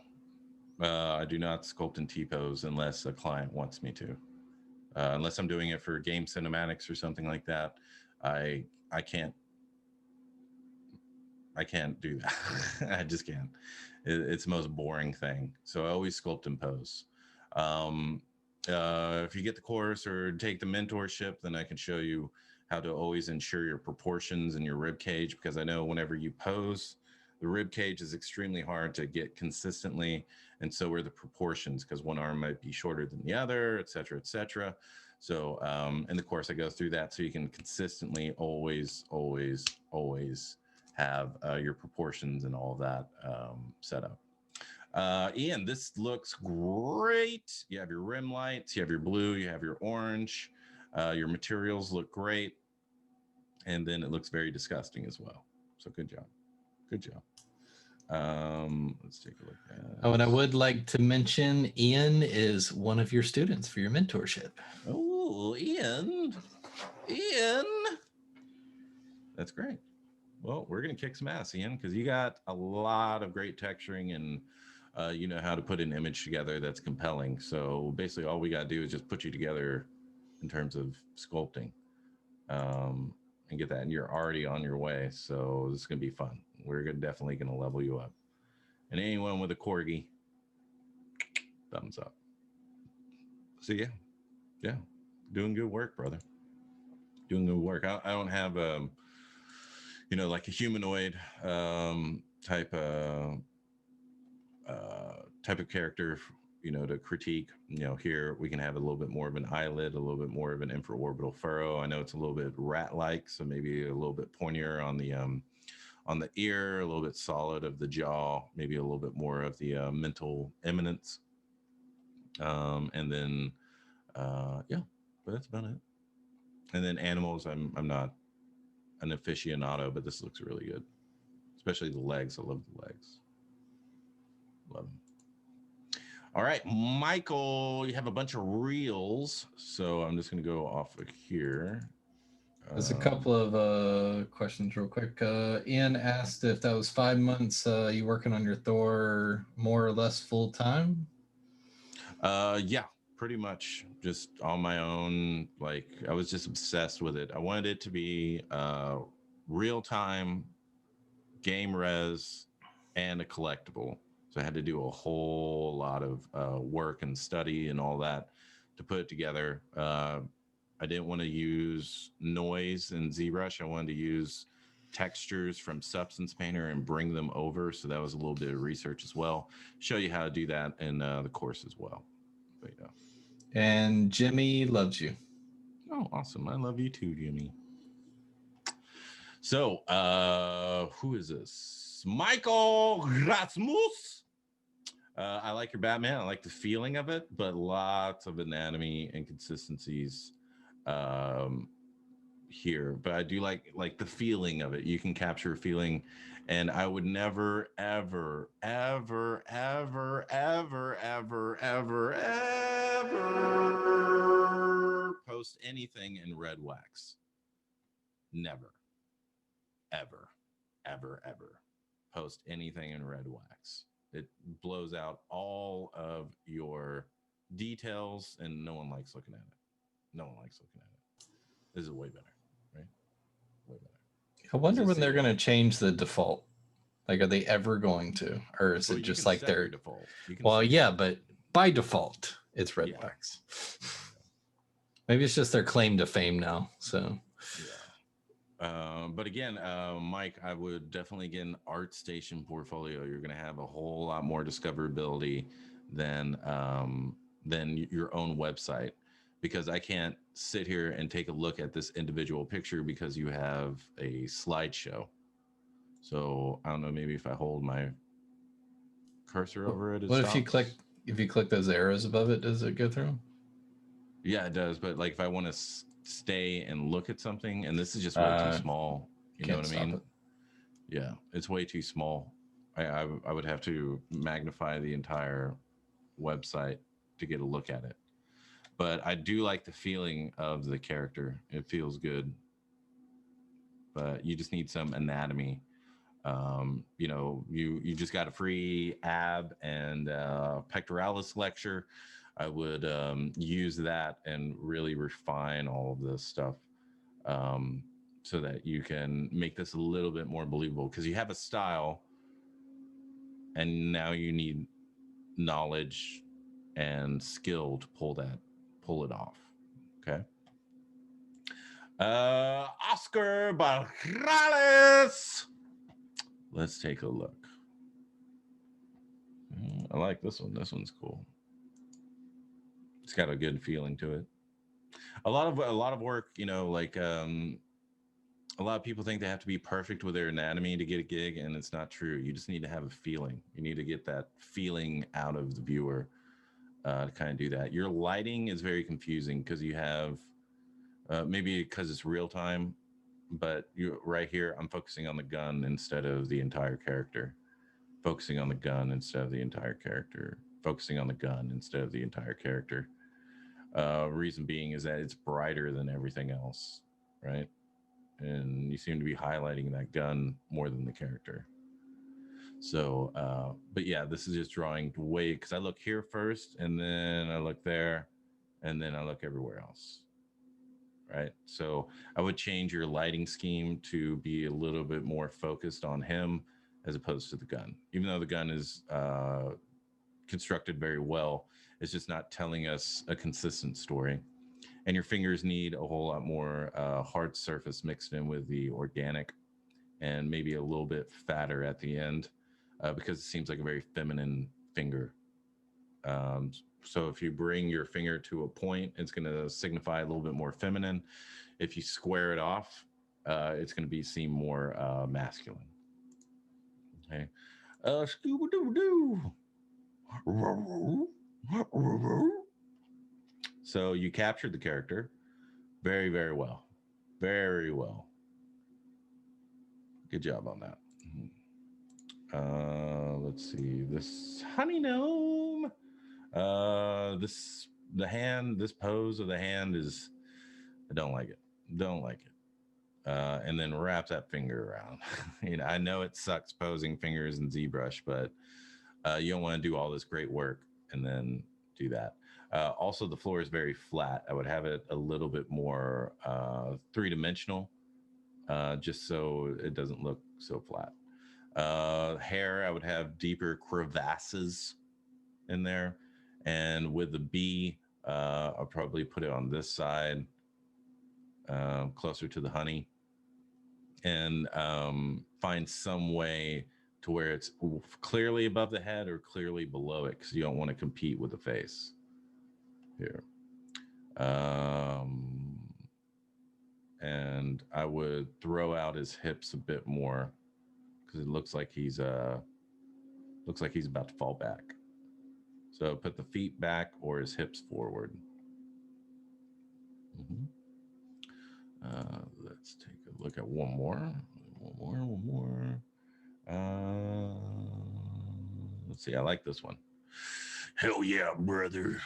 I do not sculpt in T-pose unless a client wants me to. Unless I'm doing it for game cinematics or something like that, I can't do that. I just can't. It's the most boring thing. So I always sculpt in pose. If you get the course or take the mentorship, then I can show you how to always ensure your proportions and your rib cage, because I know whenever you pose, the rib cage is extremely hard to get consistently, and so are the proportions, because one arm might be shorter than the other, et cetera, et cetera. So in the course, I go through that so you can consistently always have your proportions and all of that set up. Ian, this looks great. You have your rim lights, you have your blue, you have your orange. Your materials look great. And then it looks very disgusting as well. So good job. Good job. Let's take a look at. Oh, and I would like to mention Ian is one of your students for your mentorship. Oh, Ian. That's great. Well, we're going to kick some ass, Ian, because you got a lot of great texturing and you know how to put an image together that's compelling. So basically all we got to do is just put you together in terms of sculpting and get that. And you're already on your way. So this is going to be fun. We're definitely going to level you up. And anyone with a corgi, thumbs up. So yeah, doing good work, brother. Doing good work. I don't have you know, like a humanoid type of character, you know, to critique. You know, here we can have a little bit more of an eyelid, a little bit more of an infraorbital furrow. I know it's a little bit rat-like, so maybe a little bit pointier on the ear, a little bit solid of the jaw, maybe a little bit more of the mental eminence, and then yeah, but that's about it. And then animals, I'm not an aficionado, but this looks really good, especially the legs. I love the legs. Love them. All right, Michael, you have a bunch of reels, so I'm just going to go off of here. There's a couple of questions real quick. Ian asked if that was 5 months you working on your Thor more or less full time? Yeah, pretty much just on my own. Like I was just obsessed with it. I wanted it to be real time, game res, and a collectible. So I had to do a whole lot of work and study and all that to put it together. I didn't want to use noise and ZBrush. I wanted to use textures from Substance Painter and bring them over. So that was a little bit of research as well. Show you how to do that in the course as well. But, yeah. And Jimmy loves you. Oh, awesome. I love you too, Jimmy. So, who is this? Michael Rasmus. I like your Batman. I like the feeling of it, but lots of anatomy inconsistencies here. But I do like the feeling of it. You can capture a feeling, and I would never, ever, ever, ever, ever, ever, ever, ever post anything in red wax. Never, ever, ever, ever post anything in red wax. It blows out all of your details, and no one likes looking at it. No one likes looking at it. This is way better, right? Way better. I wonder when they're going to change the default. Like, are they ever going to? Or is it just like their default? Well, yeah, but by default, it's red wax. Maybe it's just their claim to fame now. So, yeah. But again, Mike, I would definitely get an ArtStation portfolio. You're going to have a whole lot more discoverability than your own website, because I can't sit here and take a look at this individual picture because you have a slideshow. So I don't know, maybe if I hold my cursor over it, what if you click those arrows above it, does it go through? Yeah, it does. But like if I want to stay and look at something, and this is just way too small, you know what I mean? Yeah, it's way too small. I would have to magnify the entire website to get a look at it. But I do like the feeling of the character. It feels good. But you just need some anatomy. You know, you just got a free ab and pectoralis lecture. I would use that and really refine all of this stuff so that you can make this a little bit more believable, because you have a style and now you need knowledge and skill to pull it off. Okay. Oscar Barrales. Let's take a look. I like this one. This one's cool. It's got a good feeling to it. A lot of work, you know, like a lot of people think they have to be perfect with their anatomy to get a gig, and it's not true. You just need to have a feeling. You need to get that feeling out of the viewer to kind of do that. Your lighting is very confusing because you have maybe because it's real time, but you right here I'm focusing on the gun instead of the entire character. focusing on the gun instead of the entire character, focusing on the gun instead of the entire character. Reason being is that it's brighter than everything else, right? And you seem to be highlighting that gun more than the character. So, but yeah, this is just drawing way, because I look here first, and then I look there, and then I look everywhere else, right? So I would change your lighting scheme to be a little bit more focused on him as opposed to the gun. Even though the gun is constructed very well, it's just not telling us a consistent story. And your fingers need a whole lot more hard surface mixed in with the organic, and maybe a little bit fatter at the end, because it seems like a very feminine finger. So if you bring your finger to a point, it's going to signify a little bit more feminine. If you square it off, it's going to be seem more masculine. Okay. Scooby-Doo-Doo. So you captured the character very, very well. Very well. Good job on that. Let's see. This honey gnome. The hand, this pose of the hand is, I don't like it. Don't like it. And then wrap that finger around. I know it sucks posing fingers in ZBrush, but you don't want to do all this great work and then do that. Also, the floor is very flat. I would have it a little bit more three-dimensional, just so it doesn't look so flat. Hair, I would have deeper crevasses in there. And with the bee, I'll probably put it on this side, closer to the honey, and find some way to where it's clearly above the head or clearly below it, because you don't want to compete with the face here. And I would throw out his hips a bit more, because it looks like he's about to fall back. So put the feet back or his hips forward. Mm-hmm. Let's take a look at one more. Let's see. I like this one. Hell yeah, brother.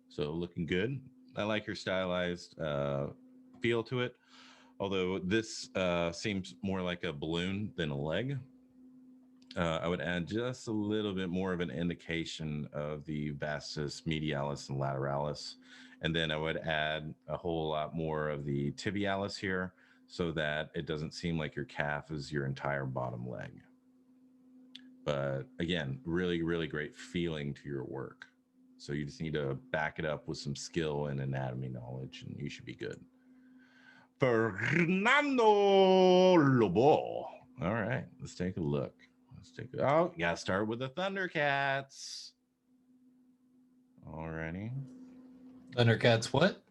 So looking good. I like your stylized feel to it. Although this seems more like a balloon than a leg. I would add just a little bit more of an indication of the vastus medialis and lateralis. And then I would add a whole lot more of the tibialis here, so that it doesn't seem like your calf is your entire bottom leg. But again, really, really great feeling to your work. So you just need to back it up with some skill and anatomy knowledge, and you should be good. Fernando Lobo. All right, let's take a look. Oh, you gotta start with the Thundercats. Alrighty. Thundercats what?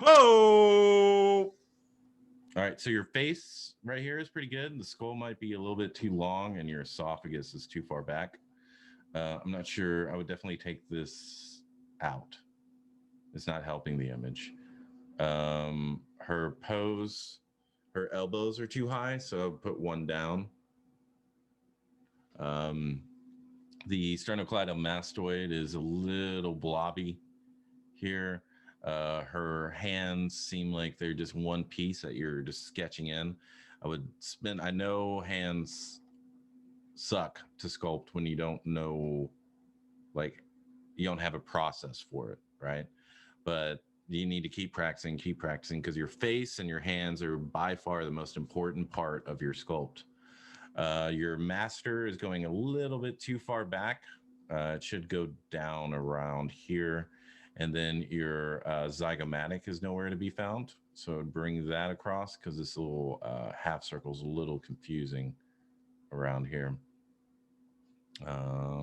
Oh! All right, so your face right here is pretty good. The skull might be a little bit too long, and your esophagus is too far back. I'm not sure. I would definitely take this out. It's not helping the image. Her pose, her elbows are too high, so I'll put one down. The sternocleidomastoid is a little blobby here. Her hands seem like they're just one piece that you're just sketching in. I know hands suck to sculpt when you don't know, like, you don't have a process for it, right? But you need to keep practicing, because your face and your hands are by far the most important part of your sculpt. Your master is going a little bit too far back. It should go down around here. And then your zygomatic is nowhere to be found. So bring that across, because this little half circle is a little confusing around here. Let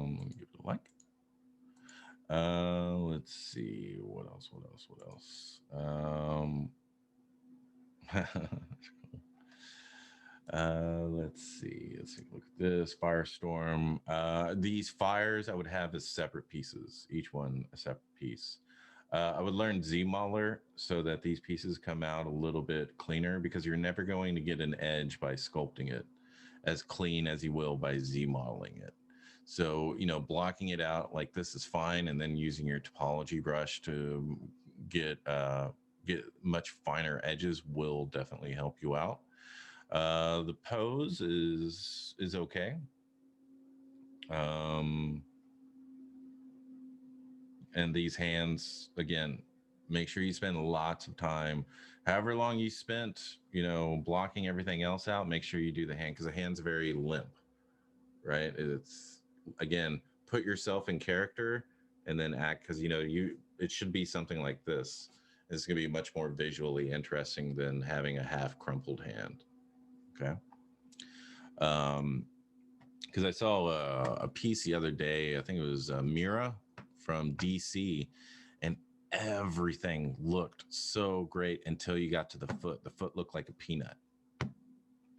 me give it a like. Let's see. What else? Let's see. Let's take a look at this firestorm. These fires I would have as separate pieces, each one a separate piece. I would learn Z-Modeler so that these pieces come out a little bit cleaner, because you're never going to get an edge by sculpting it. as clean as you will by Z modeling it. So, you know, blocking it out like this is fine, and then using your topology brush to get much finer edges will definitely help you out. The pose is okay. And these hands, again, make sure you spend lots of time. However long you spent, you know, blocking everything else out, make sure you do the hand, because the hand's very limp, right? It's, again, put yourself in character and then act, because, you know, it should be something like this. It's going to be much more visually interesting than having a half crumpled hand. Okay. Because I saw a piece the other day, I think it was Mira from DC, and everything looked so great until you got to the foot. The foot looked like a peanut,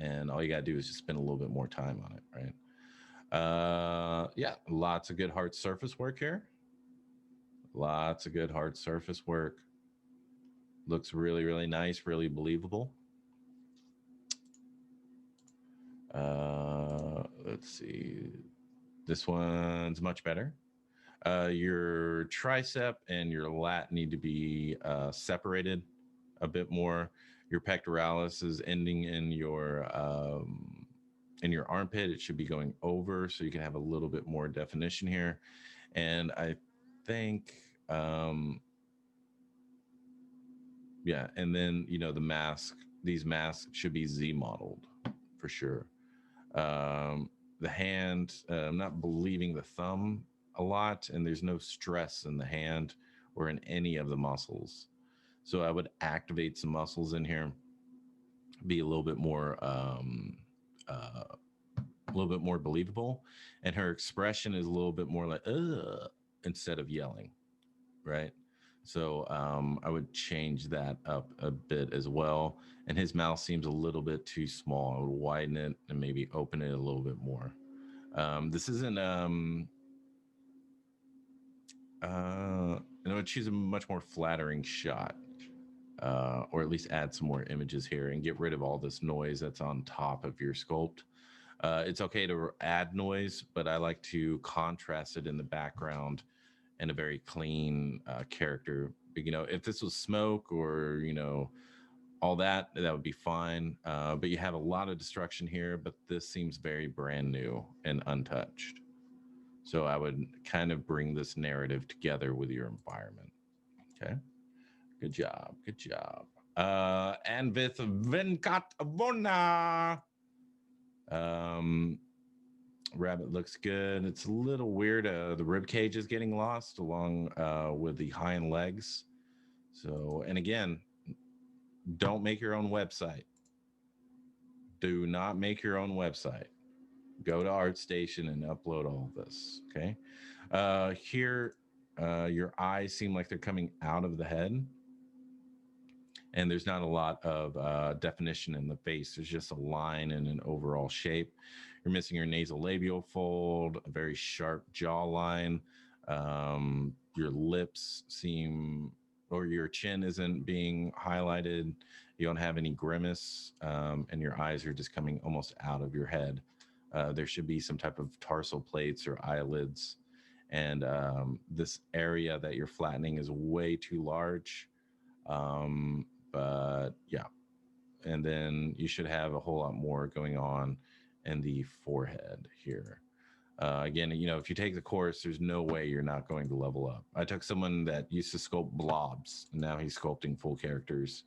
and all you got to do is just spend a little bit more time on it, right? Yeah, lots of good hard surface work here. Lots of good hard surface work. Looks really, really nice, really believable. Let's see. This one's much better. Your tricep and your lat need to be separated a bit more. Your pectoralis is ending in your armpit. It should be going over, so you can have a little bit more definition here. And I think, yeah, and then, you know, the mask, these masks should be Z modeled for sure. The hand, I'm not believing the thumb a lot, and there's no stress in the hand or in any of the muscles. So I would activate some muscles in here, be a little bit more believable, and her expression is a little bit more like instead of yelling, right? So I would change that up a bit as well. And his mouth seems a little bit too small. I would widen it and maybe open it a little bit more. This isn't I would choose a much more flattering shot, or at least add some more images here and get rid of all this noise that's on top of your sculpt. It's okay to add noise, but I like to contrast it in the background and a very clean character. You know, if this was smoke or, you know, all that would be fine. But you have a lot of destruction here, but this seems very brand new and untouched. So I would kind of bring this narrative together with your environment. Okay. Good job. Good job. And with Venkatavona. Rabbit looks good. It's a little weird. The rib cage is getting lost along with the hind legs. So, and again, don't make your own website. Do not make your own website. Go to ArtStation and upload all of this. Okay. Here, your eyes seem like they're coming out of the head, and there's not a lot of definition in the face. There's just a line and an overall shape. You're missing your nasolabial fold, a very sharp jawline. Your lips seem, or your chin isn't being highlighted. You don't have any grimace, and your eyes are just coming almost out of your head. There should be some type of tarsal plates or eyelids. And this area that you're flattening is way too large. But yeah. And then you should have a whole lot more going on in the forehead here. Again, you know, if you take the course, there's no way you're not going to level up. I took someone that used to sculpt blobs, and now he's sculpting full characters.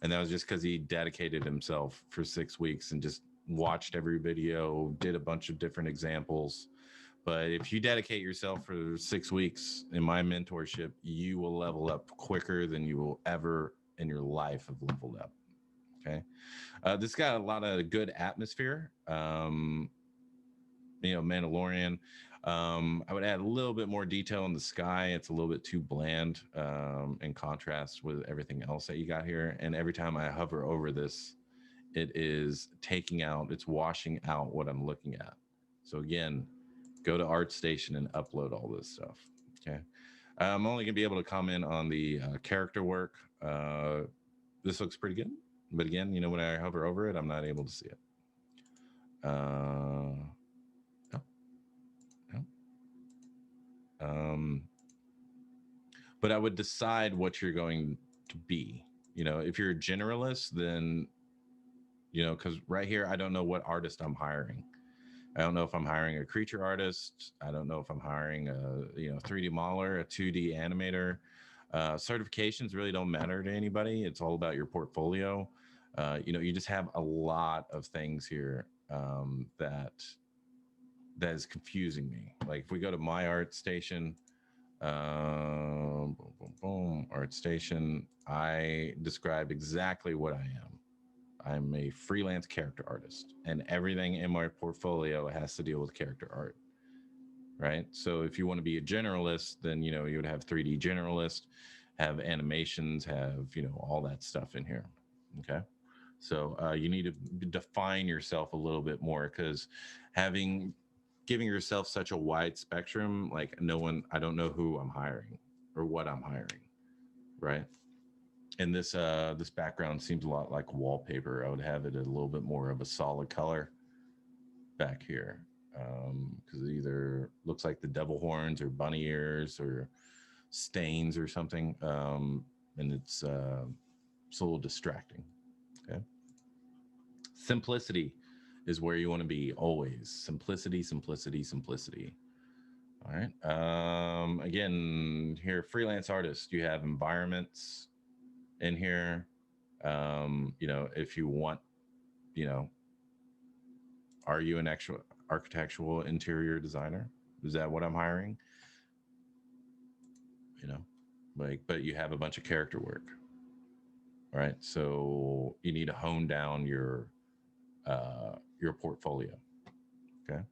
And that was just because he dedicated himself for 6 weeks and just watched every video, did a bunch of different examples. But if you dedicate yourself for 6 weeks in my mentorship, you will level up quicker than you will ever in your life have leveled up. Okay. This got a lot of good atmosphere. You know, Mandalorian. I would add a little bit more detail in the sky. It's a little bit too bland in contrast with everything else that you got here. And every time I hover over this, it is taking out, it's washing out what I'm looking at. So again, go to ArtStation and upload all this stuff. Okay. I'm only going to be able to comment on the character work. This looks pretty good. But again, you know, when I hover over it, I'm not able to see it. No, no. But I would decide what you're going to be. You know, if you're a generalist, then, you know, because right here, I don't know what artist I'm hiring. I don't know if I'm hiring a creature artist. I don't know if I'm hiring a 3D modeler, a 2D animator. Certifications really don't matter to anybody. It's all about your portfolio. You just have a lot of things here that is confusing me. Like if we go to my art station, boom, boom, boom, art station, I described exactly what I am. I'm a freelance character artist, and everything in my portfolio has to deal with character art, right? So if you want to be a generalist, then you would have 3D generalist, have animations, have all that stuff in here. Okay, so you need to define yourself a little bit more, because giving yourself such a wide spectrum, like I don't know who I'm hiring or what I'm hiring, right? And this background seems a lot like wallpaper. I would have it a little bit more of a solid color back here, because it either looks like the devil horns or bunny ears or stains or something, and it's a little distracting. Okay, simplicity is where you want to be always. Simplicity, simplicity, simplicity. All right. Again, here, freelance artist, you have environments in here. If you want, are you an actual architectural interior designer? Is that what I'm hiring? But you have a bunch of character work, right? So you need to hone down your portfolio. Okay.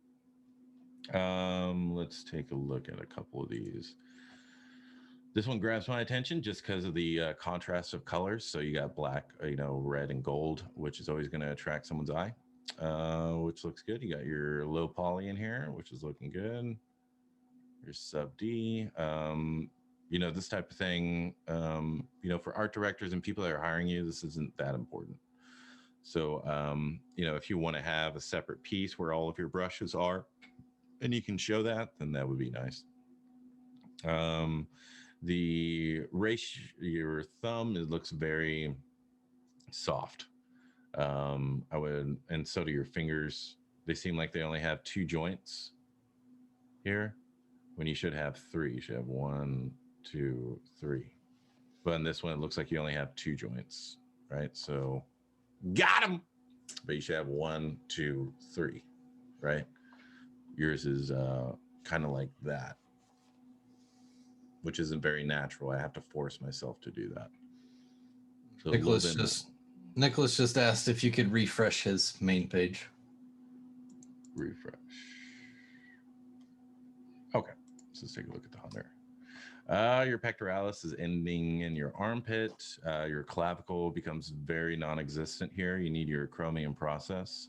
Let's take a look at a couple of these. This one grabs my attention just because of the contrast of colors. So you got black, red and gold, which is always going to attract someone's eye, which looks good. You got your low poly in here, which is looking good. Your sub D. This type of thing, for art directors and people that are hiring you, this isn't that important. So, if you want to have a separate piece where all of your brushes are, and you can show that, then that would be nice. Your thumb, it looks very soft. And so do your fingers. They seem like they only have 2 joints here, when you should have 3. You should have 1, 2, 3. But in this one, it looks like you only have 2 joints, right? So got them. But you should have 1, 2, 3, right? Yours is kind of like that, which isn't very natural. I have to force myself to do that. So Nicholas just asked if you could refresh his main page. Refresh. Okay, so let's take a look at the hunter. Your pectoralis is ending in your armpit. Your clavicle becomes very non-existent here. You need your chromium process.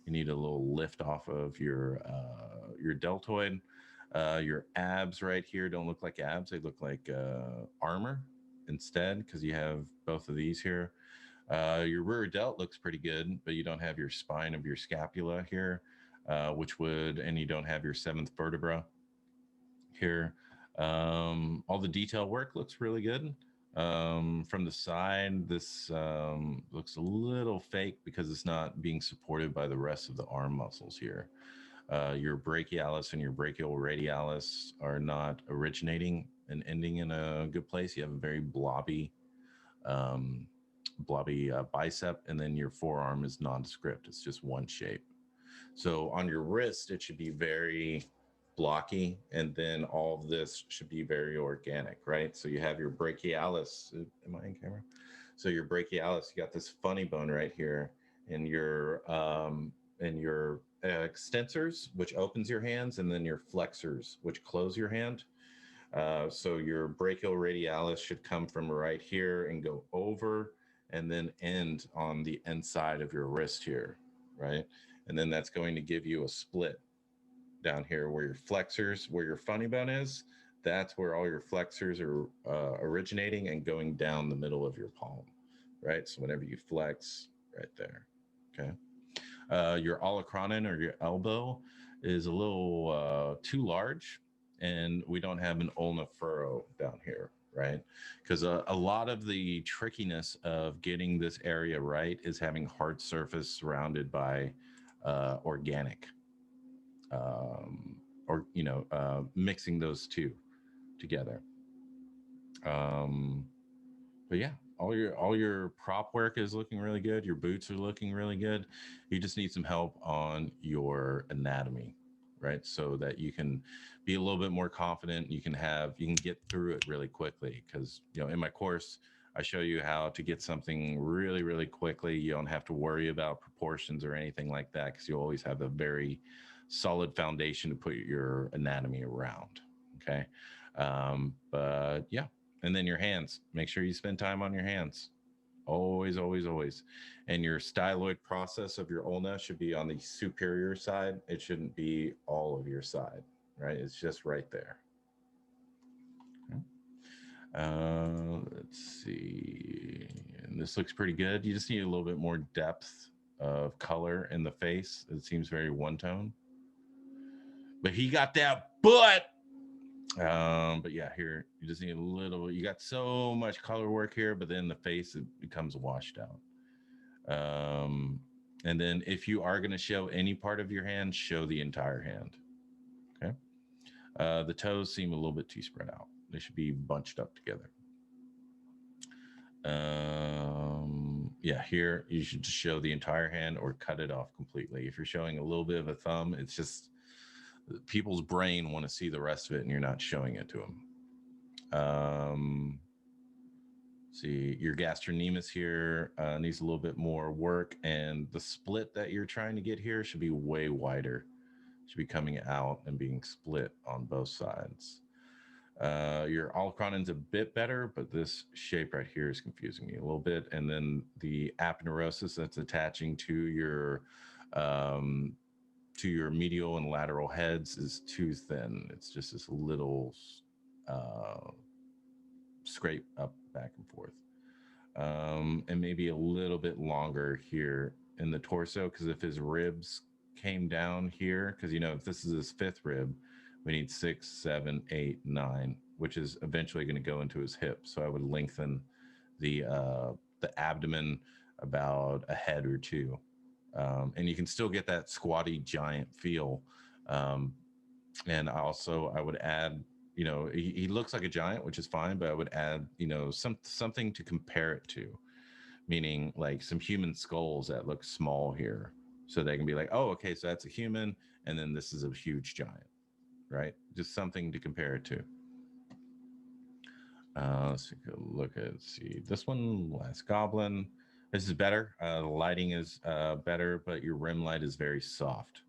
You need a little lift off of your deltoid. Your abs right here don't look like abs. They look like armor instead, because you have both of these here. Your rear delt looks pretty good, but you don't have your spine of your scapula here, and you don't have your 7th vertebra here. All the detail work looks really good. From the side, this looks a little fake because it's not being supported by the rest of the arm muscles here. Your brachialis and your brachial radialis are not originating and ending in a good place. You have a very blobby bicep, and then your forearm is nondescript. It's just one shape. So on your wrist, it should be very blocky, and then all of this should be very organic, right? So you have your brachialis. Am I in camera? So your brachialis, you got this funny bone right here, and your extensors, which opens your hands, and then your flexors, which close your hand. So your brachial radialis should come from right here and go over, and then end on the inside of your wrist here, right? And then that's going to give you a split down here where your flexors, where your funny bone is. That's where all your flexors are originating and going down the middle of your palm, right? So whenever you flex, right there, okay? Your olecranon or your elbow is a little too large, and we don't have an ulna furrow down here, right? Because a lot of the trickiness of getting this area right is having hard surface surrounded by organic, or mixing those two together. But yeah, all your prop work is looking really good. Your boots are looking really good. You just need some help on your anatomy, right? So that you can be a little bit more confident. You can get through it really quickly. Because in my course, I show you how to get something really, really quickly. You don't have to worry about proportions or anything like that, because you always have a very solid foundation to put your anatomy around. Okay. But yeah, and then your hands, make sure you spend time on your hands, always, always, always. And your styloid process of your ulna should be on the superior side. It shouldn't be all of your side, right? It's just right there. Okay. Let's see, and this looks pretty good. You just need a little bit more depth of color in the face. It seems very one tone, but he got that butt. But yeah, here you just need a little. You got so much color work here, but then the face, it becomes washed out. And then if you are going to show any part of your hand, show the entire hand. Okay. The toes seem a little bit too spread out. They should be bunched up together. Yeah, here you should just show the entire hand or cut it off completely. If you're showing a little bit of a thumb, it's just people's brain want to see the rest of it, and you're not showing it to them. See, your gastrocnemius here needs a little bit more work, and the split that you're trying to get here should be way wider. Should be coming out and being split on both sides. Your olecranon's a bit better, but this shape right here is confusing me a little bit. And then the aponeurosis that's attaching to your medial and lateral heads is too thin. It's just this little scrape up back and forth. And maybe a little bit longer here in the torso, because if his ribs came down here, because if this is his fifth rib, we need 6, 7, 8, 9, which is eventually going to go into his hip. So I would lengthen the abdomen about a head or two. And you can still get that squatty giant feel. And also I would add, he looks like a giant, which is fine, but I would add, something to compare it to, meaning like some human skulls that look small here. So they can be like, oh, okay, so that's a human. And then this is a huge giant, right? Just something to compare it to. Let's take a look at, see this one, Last Goblin. This is better. The lighting is better, but your rim light is very soft.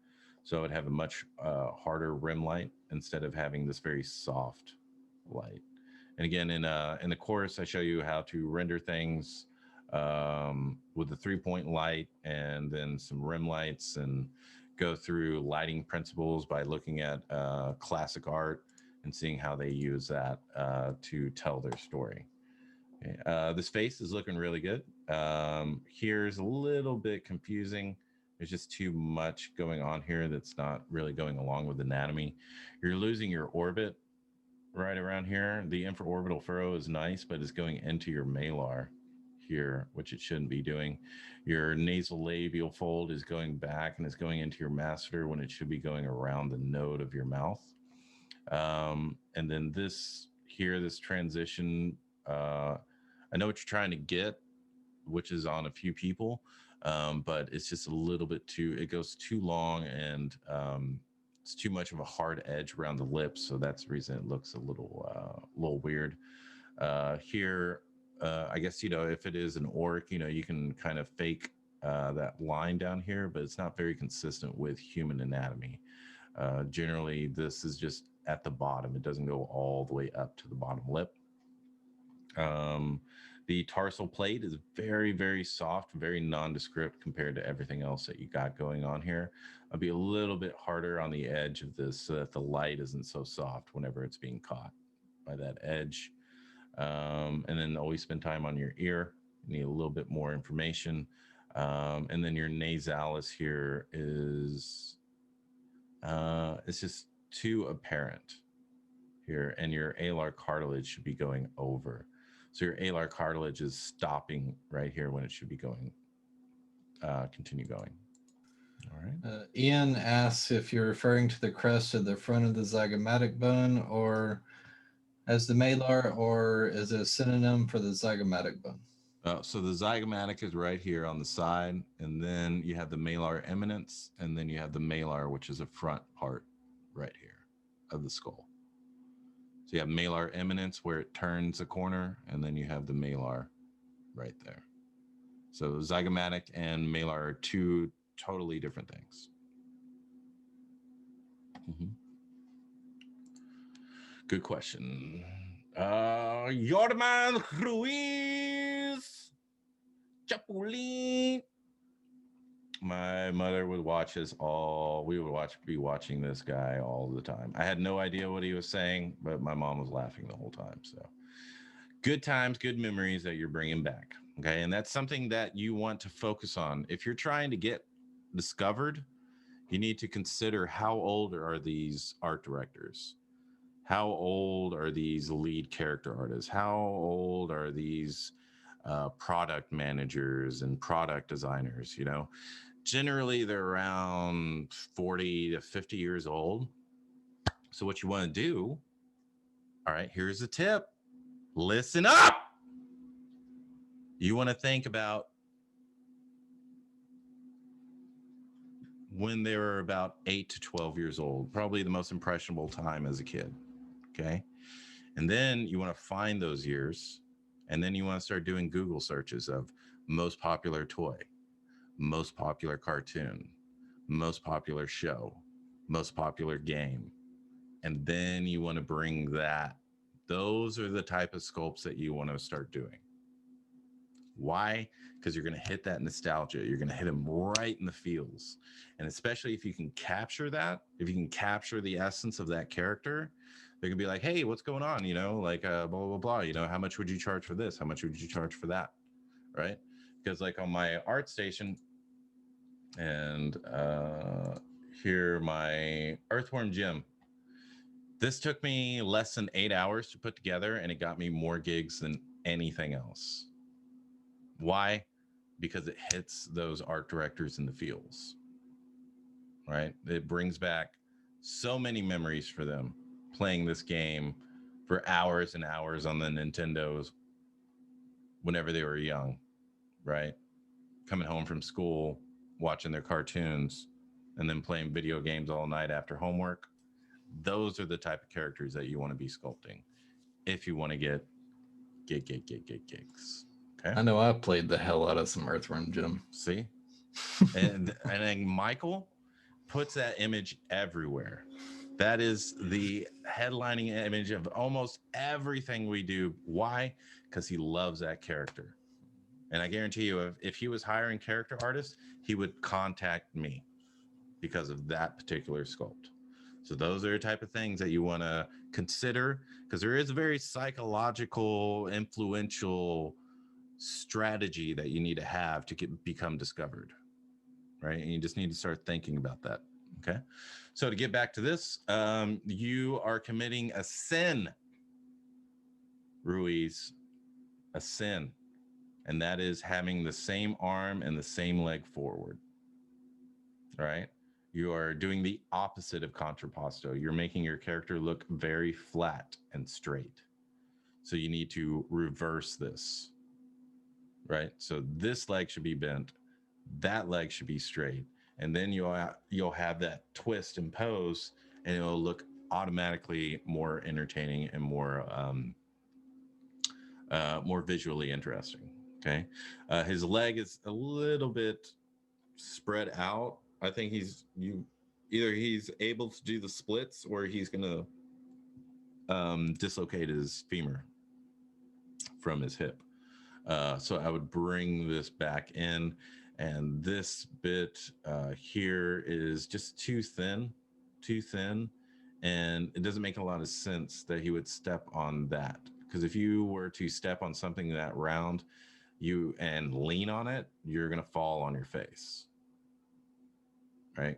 So I would have a much harder rim light instead of having this very soft light. And again, in the course, I show you how to render things with the 3-point light and then some rim lights, and go through lighting principles by looking at classic art and seeing how they use that to tell their story. Okay. This face is looking really good. Here's a little bit confusing. There's just too much going on here that's not really going along with anatomy. You're losing your orbit right around here. The infraorbital furrow is nice, but it's going into your malar here, which it shouldn't be doing. Your nasal labial fold is going back and is going into your masseter when it should be going around the node of your mouth. And then this here, this transition, I know what you're trying to get, which is on a few people, but it's just a little bit too, it goes too long, and it's too much of a hard edge around the lips. So that's the reason it looks a little weird. Here, I guess, if it is an orc, you can kind of fake that line down here, but it's not very consistent with human anatomy. Generally, this is just at the bottom. It doesn't go all the way up to the bottom lip. The tarsal plate is very, very soft, very nondescript compared to everything else that you got going on here. I'll be a little bit harder on the edge of this so that the light isn't so soft whenever it's being caught by that edge. And then always spend time on your ear. You need a little bit more information. And then your nasalis here is it's just too apparent here, and your alar cartilage should be going over. So your alar cartilage is stopping right here when it should be going. Continue going. All right. Ian asks if you're referring to the crest at the front of the zygomatic bone or as the malar, or is it a synonym for the zygomatic bone? So the zygomatic is right here on the side, and then you have the malar eminence, and then you have the malar, which is a front part right here of the skull. So you have malar eminence where it turns a corner, and then you have the malar right there. So zygomatic and malar are two totally different things. Good question. Jordan Ruiz Chapulín. My mother would watch us all. We would be watching this guy all the time. I had no idea what he was saying, but my mom was laughing the whole time. So good times, good memories that you're bringing back. Okay. And that's something that you want to focus on. If you're trying to get discovered, you need to consider how old are these art directors? How old are these lead character artists? How old are these product managers and product designers? You know, generally they're around 40 to 50 years old. So what you want to do, all right, here's a tip. Listen up. You want to think about when they were about 8 to 12 years old, probably the most impressionable time as a kid. Okay. And then you want to find those years, and then you want to start doing Google searches of most popular toy, most popular cartoon, most popular show, most popular game. And then you want to bring that. Those are the type of sculpts that you want to start doing. Why? Because you're going to hit that nostalgia. You're going to hit them right in the feels. And especially if you can capture that, if you can capture the essence of that character, they can be like, hey, what's going on? You know, like blah, blah, blah. You know, how much would you charge for this? How much would you charge for that? Right? Because like on my art station, and here my earthworm gym, this took me less than 8 hours to put together, and it got me more gigs than anything else. Why? Because it hits those art directors in the feels, right? It brings back so many memories for them playing this game for hours and hours on the Nintendos whenever they were young, right? Coming home from school, watching their cartoons, and then playing video games all night after homework. Those are the type of characters that you want to be sculpting if you want to get gigs. Okay. I know I played the hell out of some Earthworm Jim. See? and then Michael puts that image everywhere. That is the headlining image of almost everything we do. Why? Because he loves that character. And I guarantee you, if he was hiring character artists, he would contact me because of that particular sculpt. So those are the type of things that you want to consider, because there is a very psychological, influential strategy that you need to have to become discovered, right? And you just need to start thinking about that. Okay. So to get back to this, you are committing a sin, Ruiz, a sin. And that is having the same arm and the same leg forward. All right. You are doing the opposite of contrapposto. You're making your character look very flat and straight. So you need to reverse this, right? So this leg should be bent, that leg should be straight, and then you'll have that twist and pose, and it'll look automatically more entertaining and more visually interesting. Okay, his leg is a little bit spread out. I think he's able to do the splits, or he's gonna dislocate his femur from his hip. So I would bring this back in, and this bit here is just too thin, and it doesn't make a lot of sense that he would step on that, because if you were to step on something that round, and lean on it, you're going to fall on your face, right?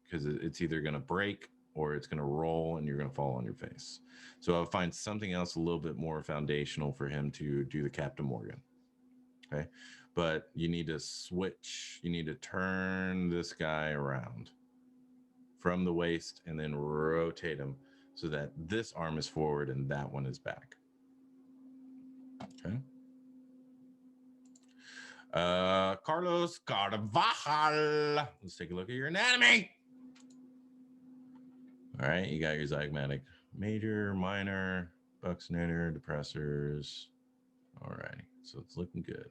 Because it's either going to break or it's going to roll and you're going to fall on your face. So I'll find something else a little bit more foundational for him to do the Captain Morgan. Okay. But you need to switch. You need to turn this guy around from the waist and then rotate him so that this arm is forward and that one is back. Okay. Carlos Carvajal. Let's take a look at your anatomy. All right, you got your zygomatic major, minor, buccinator, depressors. All right, so it's looking good.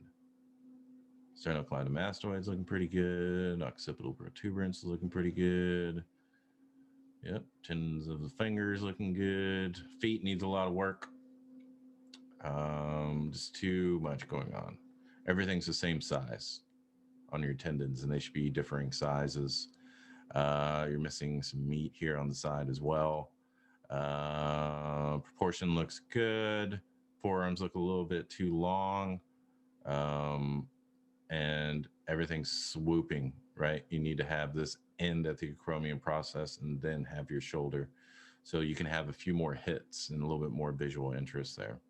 Sternocleidomastoid's looking pretty good. Occipital protuberance is looking pretty good. Yep, tendons of the fingers looking good. Feet needs a lot of work. Just too much going on. Everything's the same size on your tendons, and they should be differing sizes. You're missing some meat here on the side as well. Proportion looks good. Forearms look a little bit too long. And everything's swooping, right? You need to have this end at the acromion process and then have your shoulder. So you can have a few more hits and a little bit more visual interest there.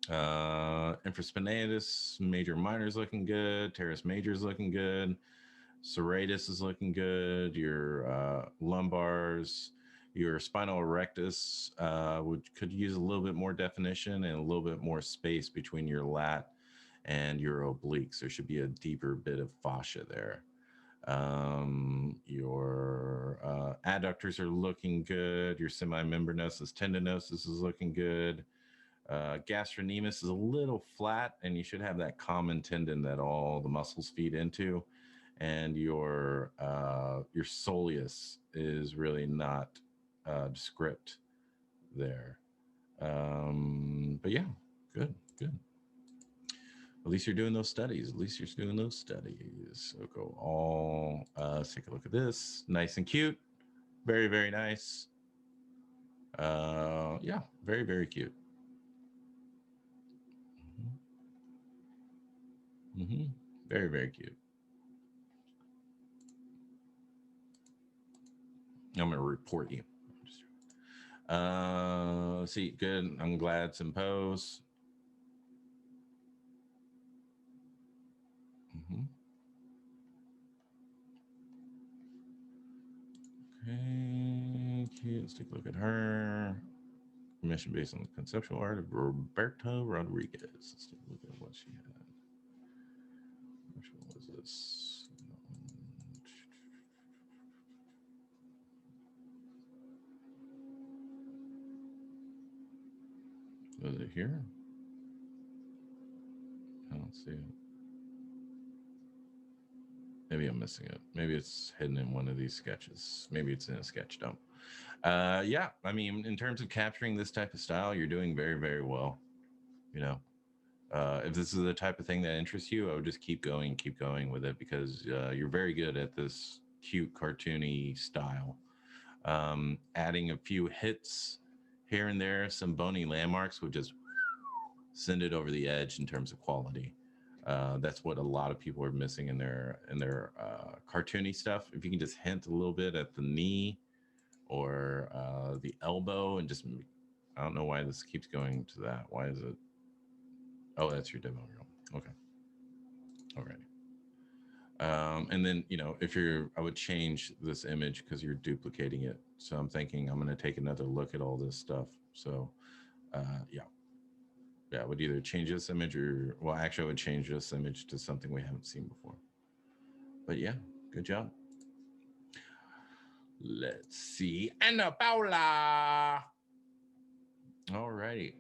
Infraspinatus, major minor is looking good. Teres major is looking good. Serratus is looking good. Your lumbars, your spinal erectus could use a little bit more definition and a little bit more space between your lat and your obliques. There should be a deeper bit of fascia there. Your adductors are looking good. Your semimembranosus tendinosus is looking good. Gastrocnemius is a little flat, and you should have that common tendon that all the muscles feed into. And your soleus is really not descript there. But yeah, good. At least you're doing those studies. So go all, let's take a look at this. Nice and cute. Very, very nice. Yeah, very, very cute. Very, very cute. I'm going to report you. See, good. I'm glad. Some pose. Okay, cute. Let's take a look at her. Mission based on the conceptual art of Roberto Rodriguez. Let's take a look at what she had. Which one was this? Was it here? I don't see it. Maybe I'm missing it. Maybe it's hidden in one of these sketches. Maybe it's in a sketch dump. Yeah, I mean, in terms of capturing this type of style, you're doing very, very well. You know, if this is the type of thing that interests you, I would just keep going with it, because you're very good at this cute, cartoony style. Adding a few hits here and there, some bony landmarks would just send it over the edge in terms of quality. That's what a lot of people are missing in their cartoony stuff. If you can just hint a little bit at the knee or the elbow, and just, I don't know why this keeps going to that. Why is it? Oh, that's your demo reel. Okay. Alrighty. And then, you know, I would change this image because you're duplicating it. So I'm thinking I'm going to take another look at all this stuff. So, yeah, I would either change this image actually I would change this image to something we haven't seen before. But yeah, good job. Let's see. Anna Paula. All righty.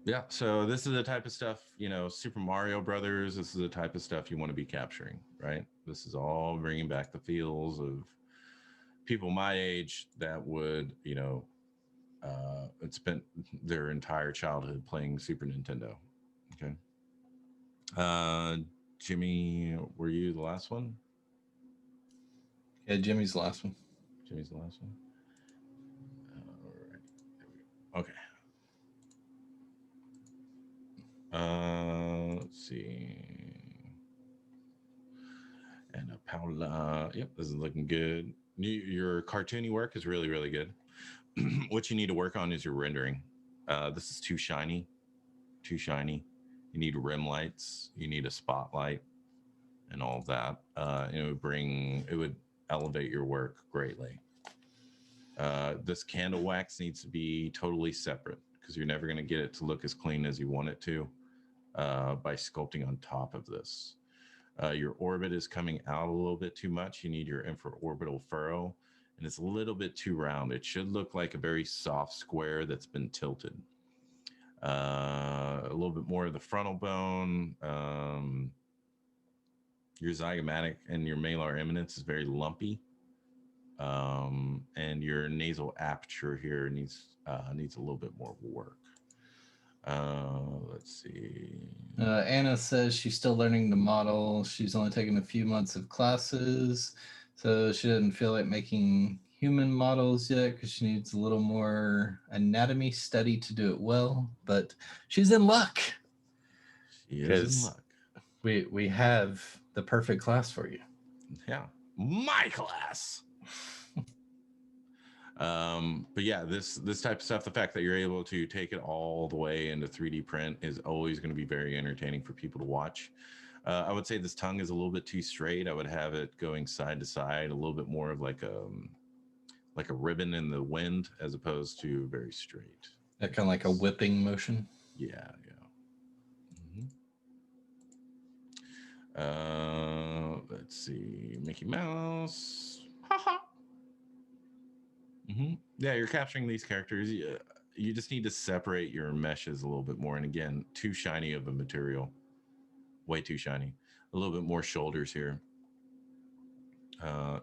Yeah, so this is the type of stuff, you know, Super Mario Brothers, this is the type of stuff you want to be capturing, right? This is all bringing back the feels of people my age that would, you know, spent their entire childhood playing Super Nintendo. Okay. Jimmy, were you the last one? Yeah, Jimmy's the last one. All right. There we go. Okay. Let's see. And a Paula. Yep, this is looking good. Your cartoony work is really, really good. What you need to work on is your rendering. This is too shiny. Too shiny. You need rim lights. You need a spotlight and all of that. It would elevate your work greatly. This candle wax needs to be totally separate because you're never going to get it to look as clean as you want it to by sculpting on top of this. Your orbit is coming out a little bit too much. You need your infraorbital furrow, and it's a little bit too round. It should look like a very soft square that's been tilted. A little bit more of the frontal bone. Your zygomatic and your malar eminence is very lumpy. And your nasal aperture here needs a little bit more work. Let's see. Anna says she's still learning to model. She's only taken a few months of classes, so she doesn't feel like making human models yet because she needs a little more anatomy study to do it well. But she's in luck. She is in luck. We have the perfect class for you. Yeah, my class. But yeah, this type of stuff, the fact that you're able to take it all the way into 3D print is always going to be very entertaining for people to watch. I would say this tongue is a little bit too straight. I would have it going side to side, a little bit more of like a ribbon in the wind as opposed to very straight. That kind of like a whipping motion. Yeah. Mm-hmm. Let's see, Mickey Mouse. Haha. Mm-hmm. Yeah, you're capturing these characters. You just need to separate your meshes a little bit more. And again, too shiny of a material. Way too shiny. A little bit more shoulders here.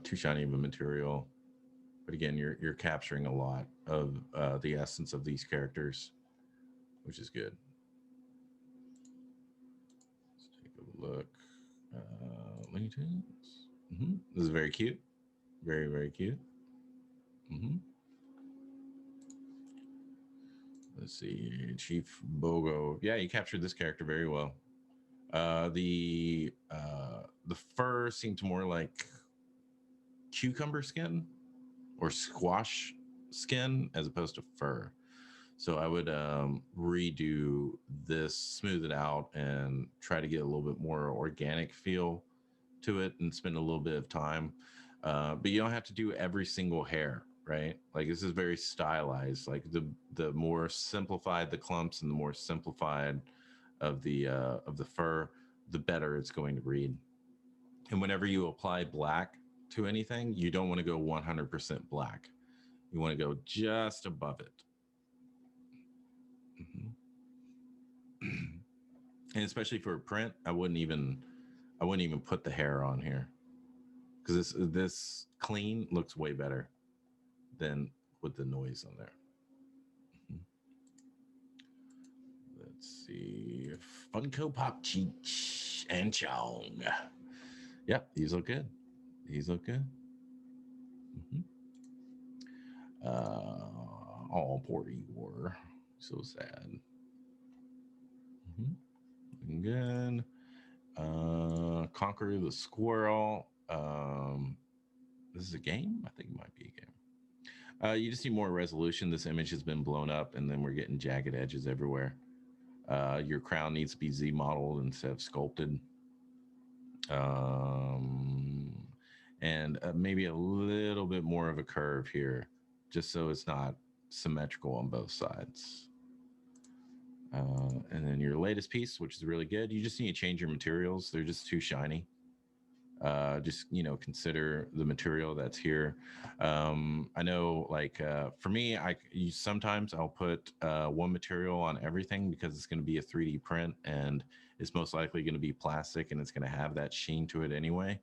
Too shiny of a material. But again, you're capturing a lot of the essence of these characters, which is good. Let's take a look. Looney Tunes. Mm-hmm. This is very cute. Very, very cute. Mm-hmm. Let's see, Chief Bogo. Yeah, you captured this character very well. The fur seemed more like cucumber skin or squash skin as opposed to fur. So I would redo this, smooth it out, and try to get a little bit more organic feel to it and spend a little bit of time. But you don't have to do every single hair, right? Like this is very stylized. Like the more simplified the clumps and the more simplified of the fur, the better it's going to read. And whenever you apply black to anything, you don't want to go 100% black. You want to go just above it. Mm-hmm. And especially for print, I wouldn't even put the hair on here because this clean looks way better than with the noise on there. Mm-hmm. Let's see, Funko Pop Cheech and Chong. Yep, these look good. These look good. Mm-hmm. Oh, poor Igor. So sad. Mm-hmm. Looking good. Conquer the Squirrel. This is a game? I think it might be a game. You just need more resolution. This image has been blown up, and then we're getting jagged edges everywhere. Your crown needs to be Z modeled instead of sculpted. And maybe a little bit more of a curve here, just so it's not symmetrical on both sides. And then your latest piece, which is really good, you just need to change your materials. They're just too shiny. Just, consider the material that's here. I know, like, for me, sometimes I'll put one material on everything because it's going to be a 3D print and it's most likely going to be plastic and it's going to have that sheen to it anyway.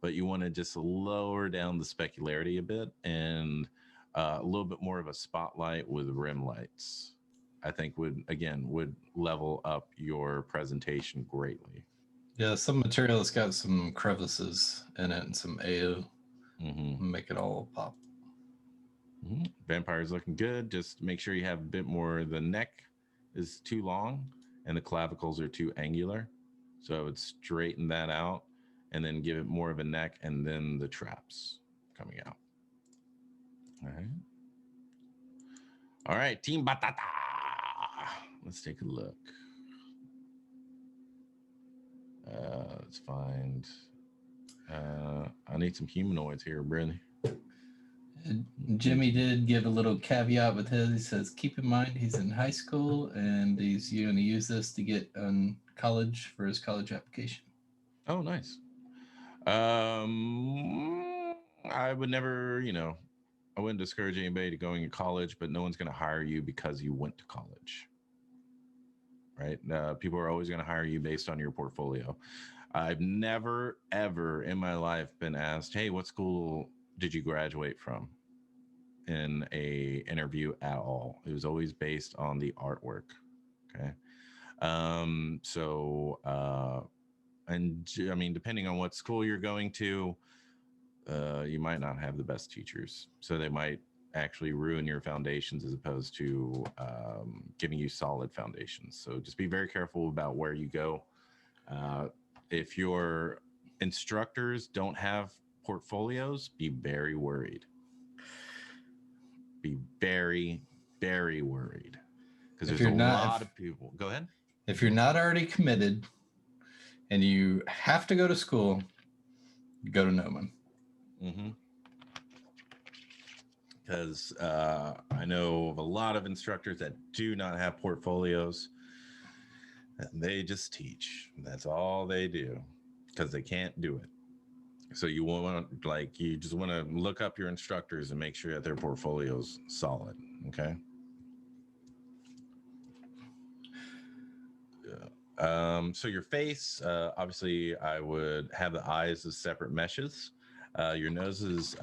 But you want to just lower down the specularity a bit and a little bit more of a spotlight with rim lights. I think would level up your presentation greatly. Yeah, some material has got some crevices in it and some AO. Mm-hmm. Make it all pop. Mm-hmm. Vampire's looking good. Just make sure you have a bit more. The neck is too long and the clavicles are too angular. So I would straighten that out and then give it more of a neck and then the traps coming out. All right. All right, Team Batata. Let's take a look. Let's find. I need some humanoids here, Brittany. Jimmy did give a little caveat with his. He says, keep in mind he's in high school and he's going to use this to get on college for his college application. Oh, nice. I would never, I wouldn't discourage anybody to going to college, but no one's going to hire you because you went to college. Right? People are always going to hire you based on your portfolio. I've never, ever in my life been asked, hey, what school did you graduate from in a interview at all? It was always based on the artwork. Okay. And I mean, depending on what school you're going to, you might not have the best teachers. So they might actually ruin your foundations as opposed to giving you solid foundations. So just be very careful about where you go. If your instructors don't have portfolios, be very worried. Be very, very worried. Because there's a lot of people. Go ahead. If you're not already committed and you have to go to school, go to Noman. Mm-hmm. Because I know of a lot of instructors that do not have portfolios. And they just teach. That's all they do because they can't do it. So you just want to look up your instructors and make sure that their portfolio's solid. Okay. Yeah. So your face, obviously, I would have the eyes as separate meshes. Your nose is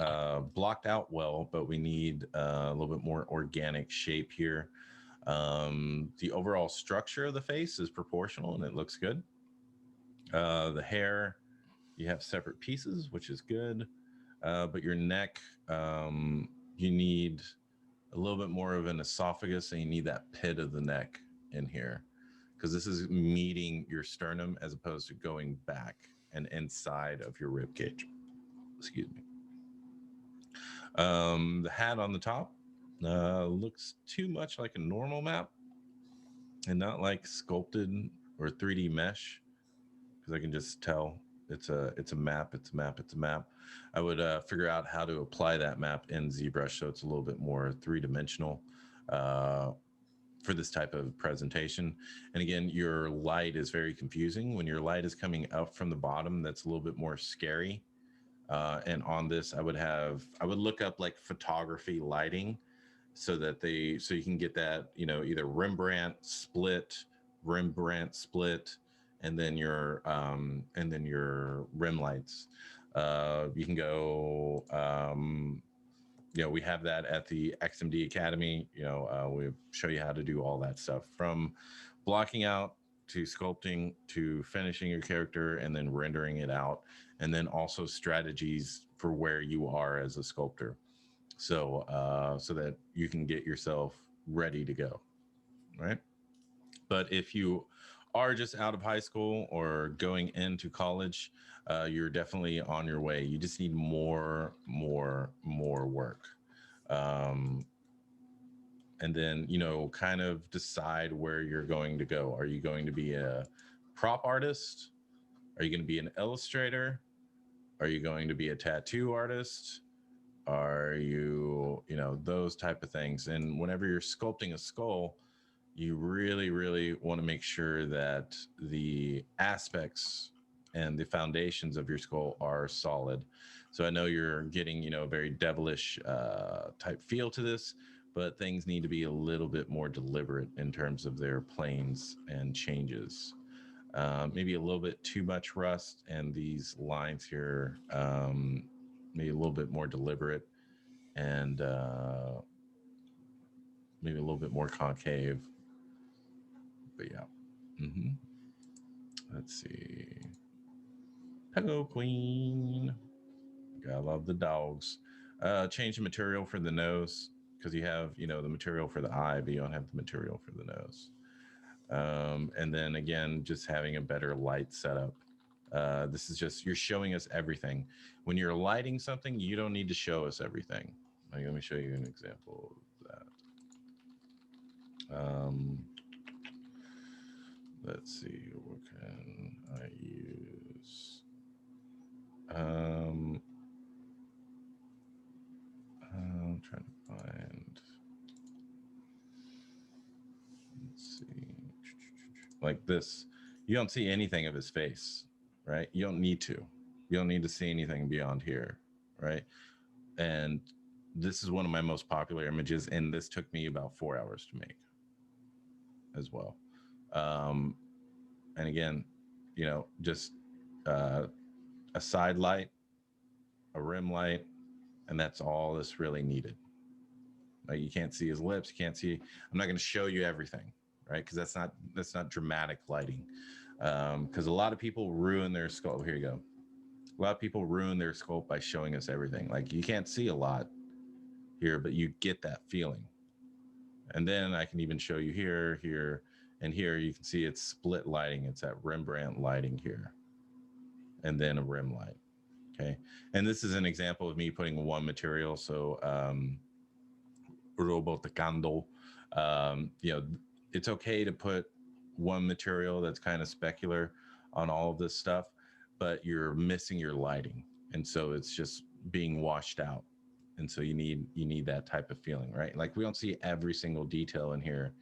blocked out well, but we need a little bit more organic shape here. The overall structure of the face is proportional and it looks good. The hair, you have separate pieces, which is good. But your neck, you need a little bit more of an esophagus and you need that pit of the neck in here because this is meeting your sternum as opposed to going back and inside of your rib cage. Excuse me. The hat on the top looks too much like a normal map and not like sculpted or 3D mesh because I can just tell it's a map. I would figure out how to apply that map in ZBrush so it's a little bit more three-dimensional for this type of presentation. And again, your light is very confusing. When your light is coming up from the bottom, that's a little bit more scary. And on this, I would look up like photography lighting so you can get that, either Rembrandt split, and then your rim lights. You can go, we have that at the XMD Academy. We show you how to do all that stuff from blocking out to sculpting to finishing your character and then rendering it out. And then also strategies for where you are as a sculptor. So that you can get yourself ready to go, right? But if you are just out of high school or going into college, you're definitely on your way. You just need more work. And then, kind of decide where you're going to go. Are you going to be a prop artist? Are you going to be an illustrator? Are you going to be a tattoo artist? Are you, those type of things. And whenever you're sculpting a skull, you really, really want to make sure that the aspects and the foundations of your skull are solid. So I know you're getting, a very devilish type feel to this, but things need to be a little bit more deliberate in terms of their planes and changes. Maybe a little bit too much rust, and these lines here maybe a little bit more deliberate and maybe a little bit more concave. But yeah. Mm-hmm. Let's see. Hello, Queen. Gotta love the dogs. Change the material for the nose because you have, the material for the eye, but you don't have the material for the nose. And then again, just having a better light setup. This is just, you're showing us everything. When you're lighting something, you don't need to show us everything. Like, let me show you an example of that. Let's see, what can I use? I'm trying to find, let's see, like this. You don't see anything of his face, right? You don't need to. You don't need to see anything beyond here, right? And this is one of my most popular images, and this took me about 4 hours to make as well. And again, you know, just a side light, a rim light, and that's all that's really needed. Like, you can't see his lips, you can't see. I'm not going to show you everything, right? Because that's not dramatic lighting. Because a lot of people ruin their sculpt. Here you go. A lot of people ruin their sculpt by showing us everything. Like, you can't see a lot here, but you get that feeling. And then I can even show you here, here, and here. You can see it's split lighting. It's that Rembrandt lighting here, and then a rim light. Okay, and this is an example of me putting one material. So robotacando, you know, it's okay to put one material that's kind of specular on all of this stuff, but you're missing your lighting, and so it's just being washed out. And so you need that type of feeling, right? Like, we don't see every single detail in here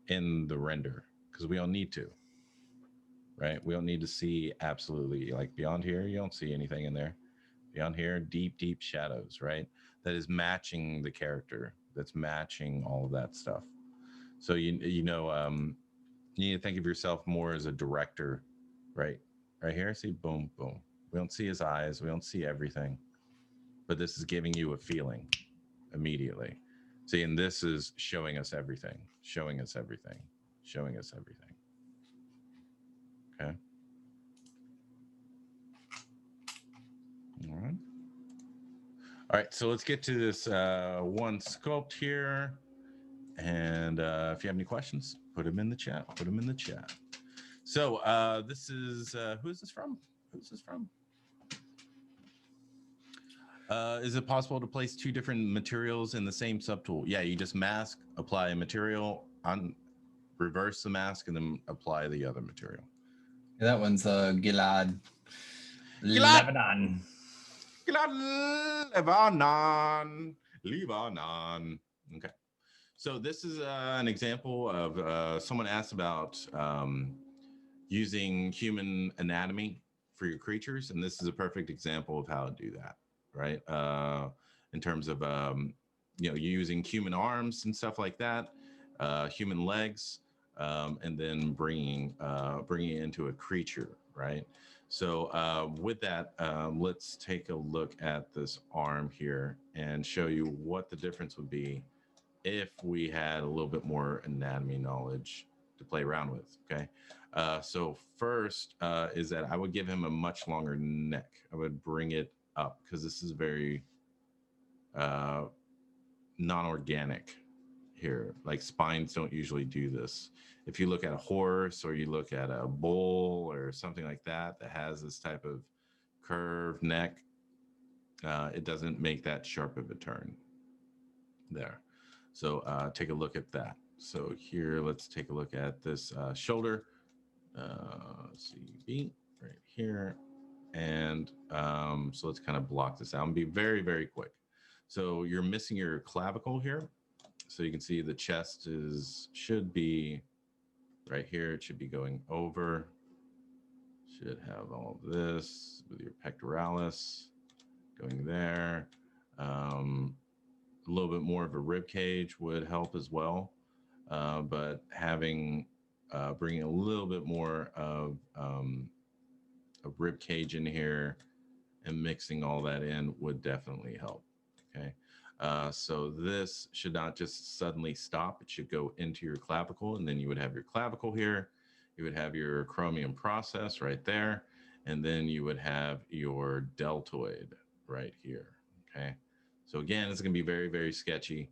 in the render because we don't need to, right? We don't need to see absolutely, like, beyond here, you don't see anything in there. Beyond here, deep shadows, right? That is matching the character, that's matching all of that stuff. So you need to think of yourself more as a director, right? Right here, see, boom, boom. We don't see his eyes, we don't see everything, but this is giving you a feeling immediately. See, and this is showing us everything, showing us everything, showing us everything. Okay. All right. All right, so let's get to this one sculpt here. And if you have any questions, put them in the chat. Put them in the chat. So this is, who is this from? Who's this from? Is it possible to place two different materials in the same subtool? Yeah, you just mask, apply a material, reverse the mask, and then apply the other material. Yeah, that one's Gilad. Gilad! Lebanon. Gilad Lebanon. Lebanon. Okay. So this is an example of someone asked about using human anatomy for your creatures, and this is a perfect example of how to do that, right? In terms of using human arms and stuff like that, human legs, and then bringing it into a creature, right? So with that, let's take a look at this arm here and show you what the difference would be if we had a little bit more anatomy knowledge to play around with. Okay. So first is that I would give him a much longer neck. I would bring it up because this is very non-organic here. Like, spines don't usually do this. If you look at a horse or you look at a bull or something like that that has this type of curved neck, it doesn't make that sharp of a turn there. So take a look at that. So here, let's take a look at this shoulder. Let's see, B right here. And so let's kind of block this out and be very, very quick. So you're missing your clavicle here. So you can see the chest should be right here. It should be going over. Should have all this with your pectoralis going there. A little bit more of a rib cage would help as well, but bringing a little bit more of a rib cage in here and mixing all that in would definitely help. Okay, so this should not just suddenly stop. It should go into your clavicle, and then you would have your clavicle here. You would have your chromium process right there, and then you would have your deltoid right here. Okay. So again, it's going to be very, very sketchy.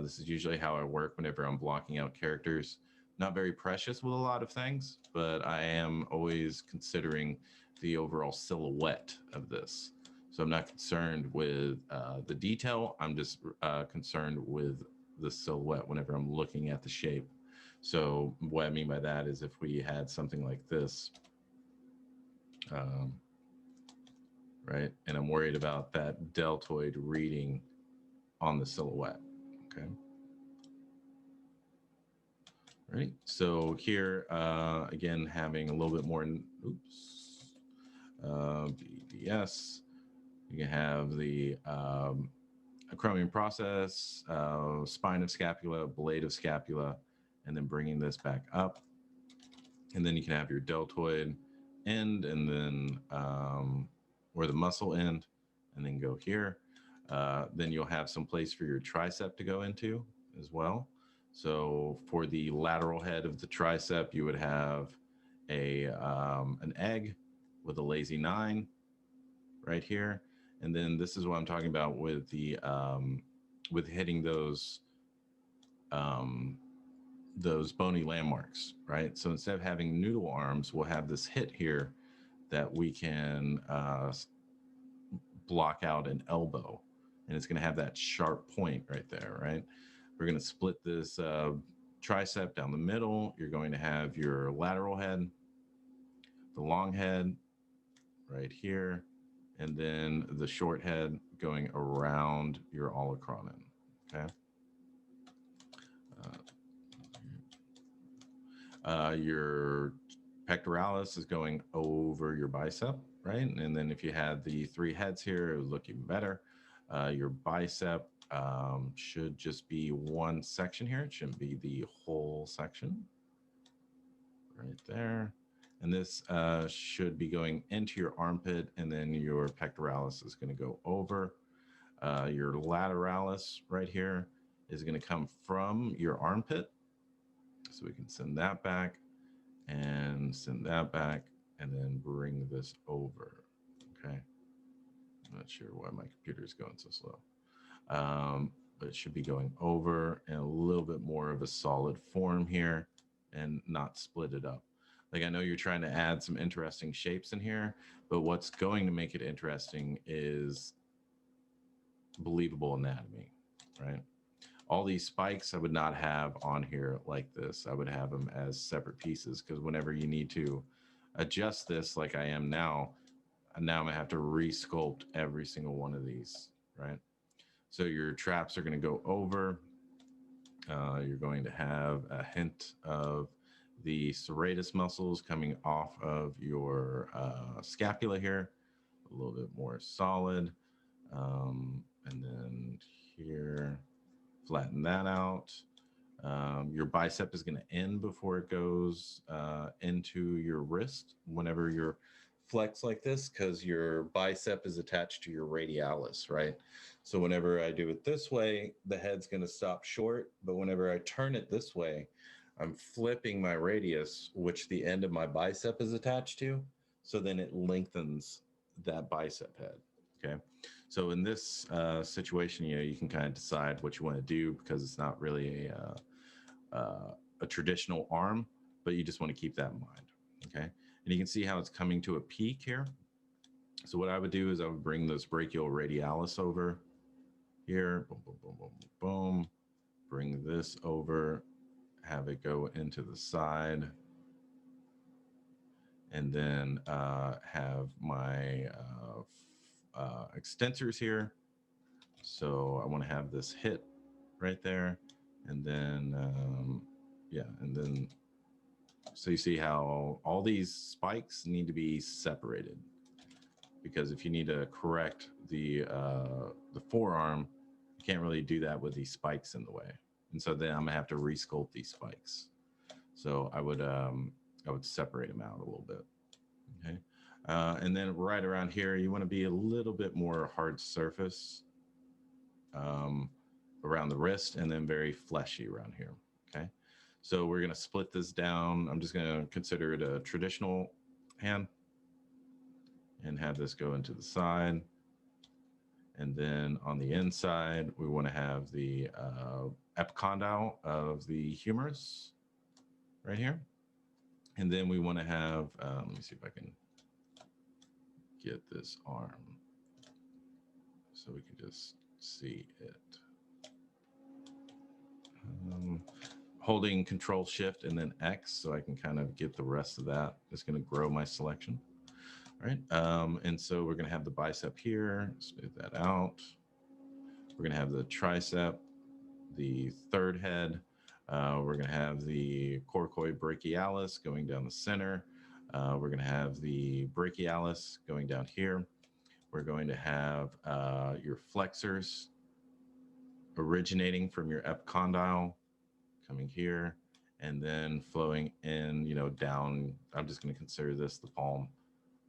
This is usually how I work whenever I'm blocking out characters. not very precious with a lot of things, but I am always considering the overall silhouette of this. So I'm not concerned with the detail. I'm just concerned with the silhouette whenever I'm looking at the shape. So what I mean by that is if we had something like this, right? And I'm worried about that deltoid reading on the silhouette, okay? Right, so here, again, having a little bit more, BBS, you can have the acromion process, spine of scapula, blade of scapula, and then bringing this back up. And then you can have your deltoid end, and then or the muscle end, and then go here. Then you'll have some place for your tricep to go into as well. So for the lateral head of the tricep, you would have an egg with a lazy 9 right here. And then this is what I'm talking about with the with hitting those bony landmarks, right? So instead of having noodle arms, we'll have this hit here that we can block out an elbow, and it's going to have that sharp point right there, right? We're going to split this tricep down the middle. You're going to have your lateral head, the long head right here, and then the short head going around your olecranon, okay? Your pectoralis is going over your bicep, right? And then if you had the 3 heads here, it would look even better. Your bicep should just be one section here. It shouldn't be the whole section right there. And this should be going into your armpit, and then your pectoralis is going to go over. Your lateralis right here is going to come from your armpit. So we can send that back and send that back, and then bring this over, okay? I'm not sure why my computer is going so slow. But it should be going over in a little bit more of a solid form here and not split it up. Like, I know you're trying to add some interesting shapes in here, but what's going to make it interesting is believable anatomy, right? All these spikes I would not have on here like this. I would have them as separate pieces, because whenever you need to adjust this like I am now I'm gonna have to re-sculpt every single one of these, right? So your traps are going to go over. You're going to have a hint of the serratus muscles coming off of your scapula here, a little bit more solid. And then here, flatten that out. Your bicep is going to end before it goes into your wrist whenever you're flex like this, because your bicep is attached to your radialis, right? So whenever I do it this way, the head's going to stop short, but whenever I turn it this way, I'm flipping my radius, which the end of my bicep is attached to, so then it lengthens that bicep head, okay? So in this situation, you can kind of decide what you want to do, because it's not really a traditional arm, but you just want to keep that in mind, okay? And you can see how it's coming to a peak here. So what I would do is I would bring this brachial radialis over here, boom, boom, boom, boom, boom, bring this over, have it go into the side, and then have my extensors here. So I want to have this hit right there, and then yeah, and then so you see how all these spikes need to be separated, because if you need to correct the forearm, you can't really do that with these spikes in the way, and so then I'm gonna have to resculpt these spikes. So I would separate them out a little bit, okay? And then right around here, you want to be a little bit more hard surface around the wrist, and then very fleshy around here, okay? So we're going to split this down. I'm just going to consider it a traditional hand and have this go into the side. And then on the inside, we want to have the epicondyle of the humerus. right here. And then we want to have, let me see if I can get this arm so we can just see it. Holding Control Shift and then X so I can kind of get the rest of that. It's going to grow my selection. Right. And so we're going to have the bicep here, smooth that out. We're going to have the tricep, the third head. We're going to have the coracoid brachialis going down the center. We're going to have the brachialis going down here. We're going to have your flexors originating from your epicondyle coming here and then flowing in, you know, down. I'm just going to consider this the palm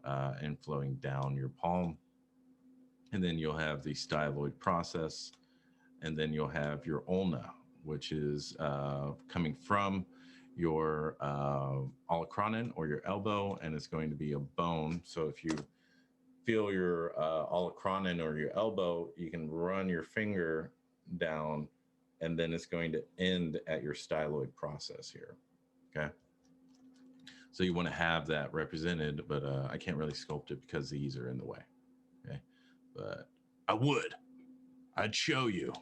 and flowing down your palm. And then you'll have the styloid process. And then you'll have your ulna, which is coming from your olecranon or your elbow, and it's going to be a bone. So if you feel your olecranon or your elbow, you can run your finger down, and then it's going to end at your styloid process here. Okay. So you want to have that represented, but I can't really sculpt it because these are in the way. Okay. But I'd show you.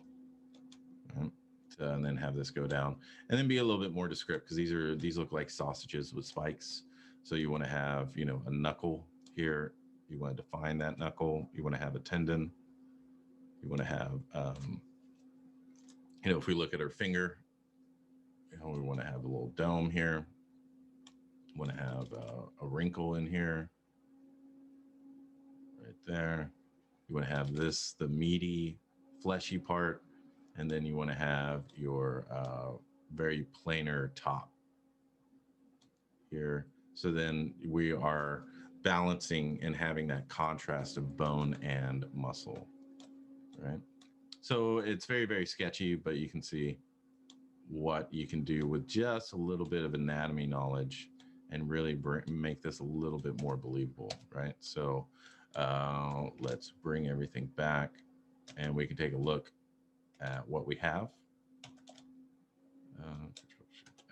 Right. And then have this go down and then be a little bit more descriptive because these look like sausages with spikes. So you want to have, you know, a knuckle here. You want to define that knuckle. You want to have a tendon. You want to have, you know, if we look at our finger, you know, we want to have a little dome here. We want to have a wrinkle in here, right there. You want to have this, the meaty, fleshy part. And then you want to have your very planar top here. So then we are balancing and having that contrast of bone and muscle, right? So it's very, very sketchy, but you can see what you can do with just a little bit of anatomy knowledge and really make this a little bit more believable, right? So let's bring everything back and we can take a look at what we have.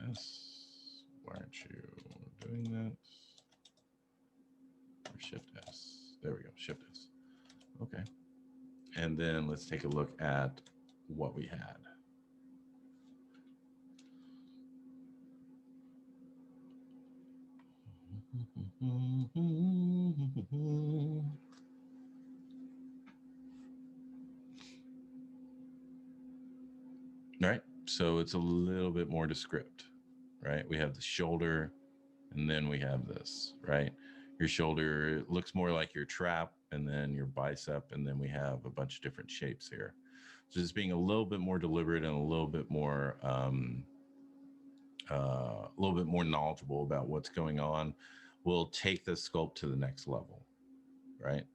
S. Why aren't you doing that? Or Shift S. There we go. Shift S. Okay. And then let's take a look at what we had. Right. So it's a little bit more descriptive, right? We have the shoulder and then we have this, right? Your shoulder looks more like your trap and then your bicep. And then we have a bunch of different shapes here. So just being a little bit more deliberate and a little bit more knowledgeable about what's going on will take the sculpt to the next level, right?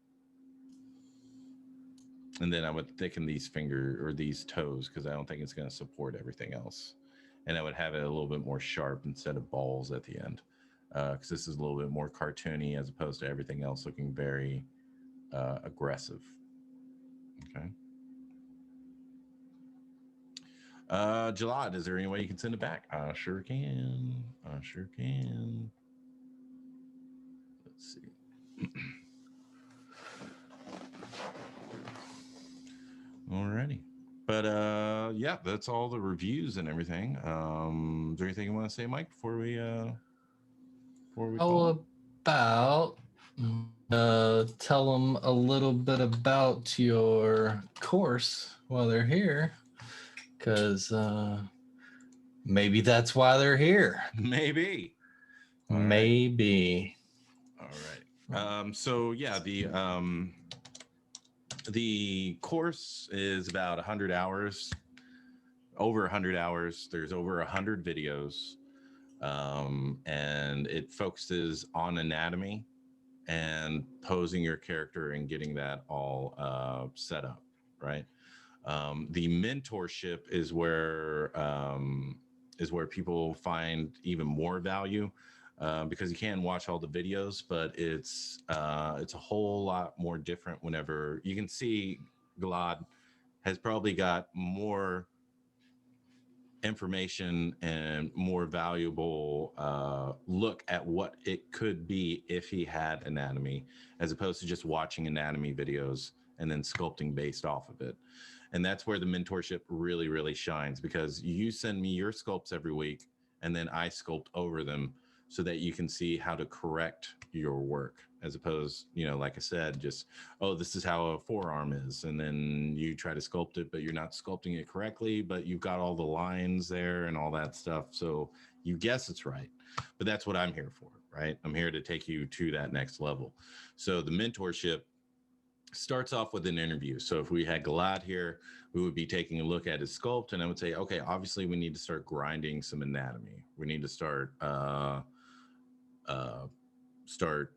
And then I would thicken these fingers or these toes because I don't think it's going to support everything else. And I would have it a little bit more sharp instead of balls at the end because this is a little bit more cartoony as opposed to everything else looking very aggressive. Okay. Jalad, is there any way you can send it back? I sure can. I sure can. Let's see. Alrighty. But yeah, that's all the reviews and everything. Is there anything you want to say, Mike, before we How about tell them a little bit about your course while they're here, because maybe that's why they're here. Maybe. All maybe. Right. All right. So yeah, the course is about 100 hours, over 100 hours. There's over 100 videos, and it focuses on anatomy and posing your character and getting that all set up, right? The mentorship is where people find even more value. Because you can watch all the videos, but it's a whole lot more different whenever you can see Glad has probably got more information and more valuable look at what it could be if he had anatomy, as opposed to just watching anatomy videos and then sculpting based off of it. And that's where the mentorship really, really shines, because you send me your sculpts every week and then I sculpt over them so that you can see how to correct your work, as opposed, you know, like I said, just, oh, this is how a forearm is. And then you try to sculpt it, but you're not sculpting it correctly, but you've got all the lines there and all that stuff. So you guess it's right. But that's what I'm here for, right? I'm here to take you to that next level. So the mentorship starts off with an interview. So if we had Galad here, we would be taking a look at his sculpt, and I would say, okay, obviously we need to start grinding some anatomy. We need to start start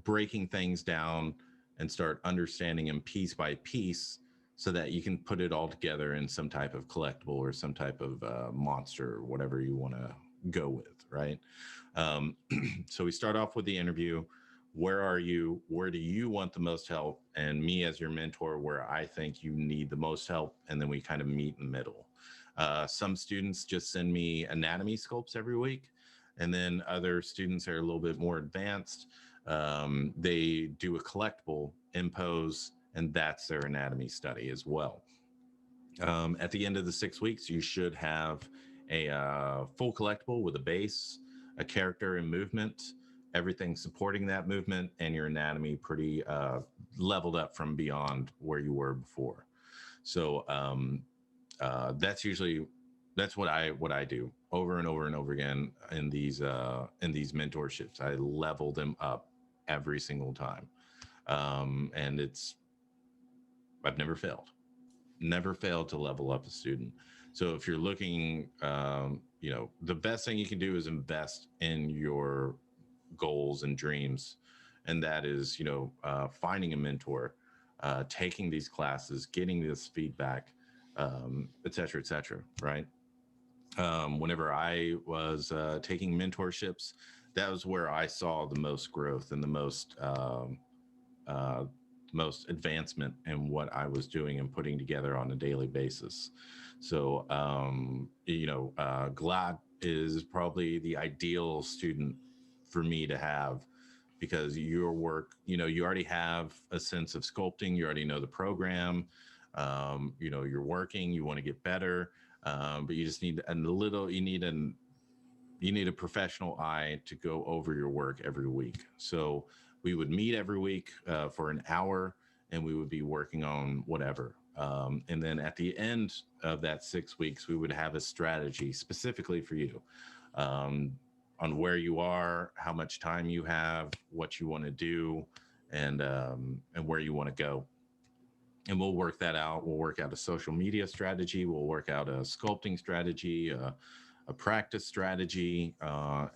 breaking things down and start understanding them piece by piece, so that you can put it all together in some type of collectible or some type of monster, or whatever you want to go with, right? So we start off with the interview. Where are you? Where do you want the most help? And me as your mentor, where I think you need the most help. And then we kind of meet in the middle. Some students just send me anatomy sculpts every week. And then other students are a little bit more advanced. They do a collectible, impose, and that's their anatomy study as well. At the end of the 6 weeks, you should have a full collectible with a base, a character and movement, everything supporting that movement, and your anatomy pretty leveled up from beyond where you were before. So that's what I do over and over and over again in these mentorships. I level them up every single time, and I've never failed to level up a student. So if you're looking, you know, the best thing you can do is invest in your goals and dreams, and that is, you know, finding a mentor, taking these classes, getting this feedback, et cetera, right? Whenever I was taking mentorships, that was where I saw the most growth and the most advancement in what I was doing and putting together on a daily basis. So, you know, Glad is probably the ideal student for me to have, because your work, you know, you already have a sense of sculpting, you already know the program, you know, you're working, you want to get better, but you just need you need a professional eye to go over your work every week. So we would meet every week for an hour, and we would be working on whatever. And then at the end of that 6 weeks, we would have a strategy specifically for you, on where you are, how much time you have, what you want to do, and where you want to go. And we'll work that out. We'll work out a social media strategy. We'll work out a sculpting strategy, a practice strategy,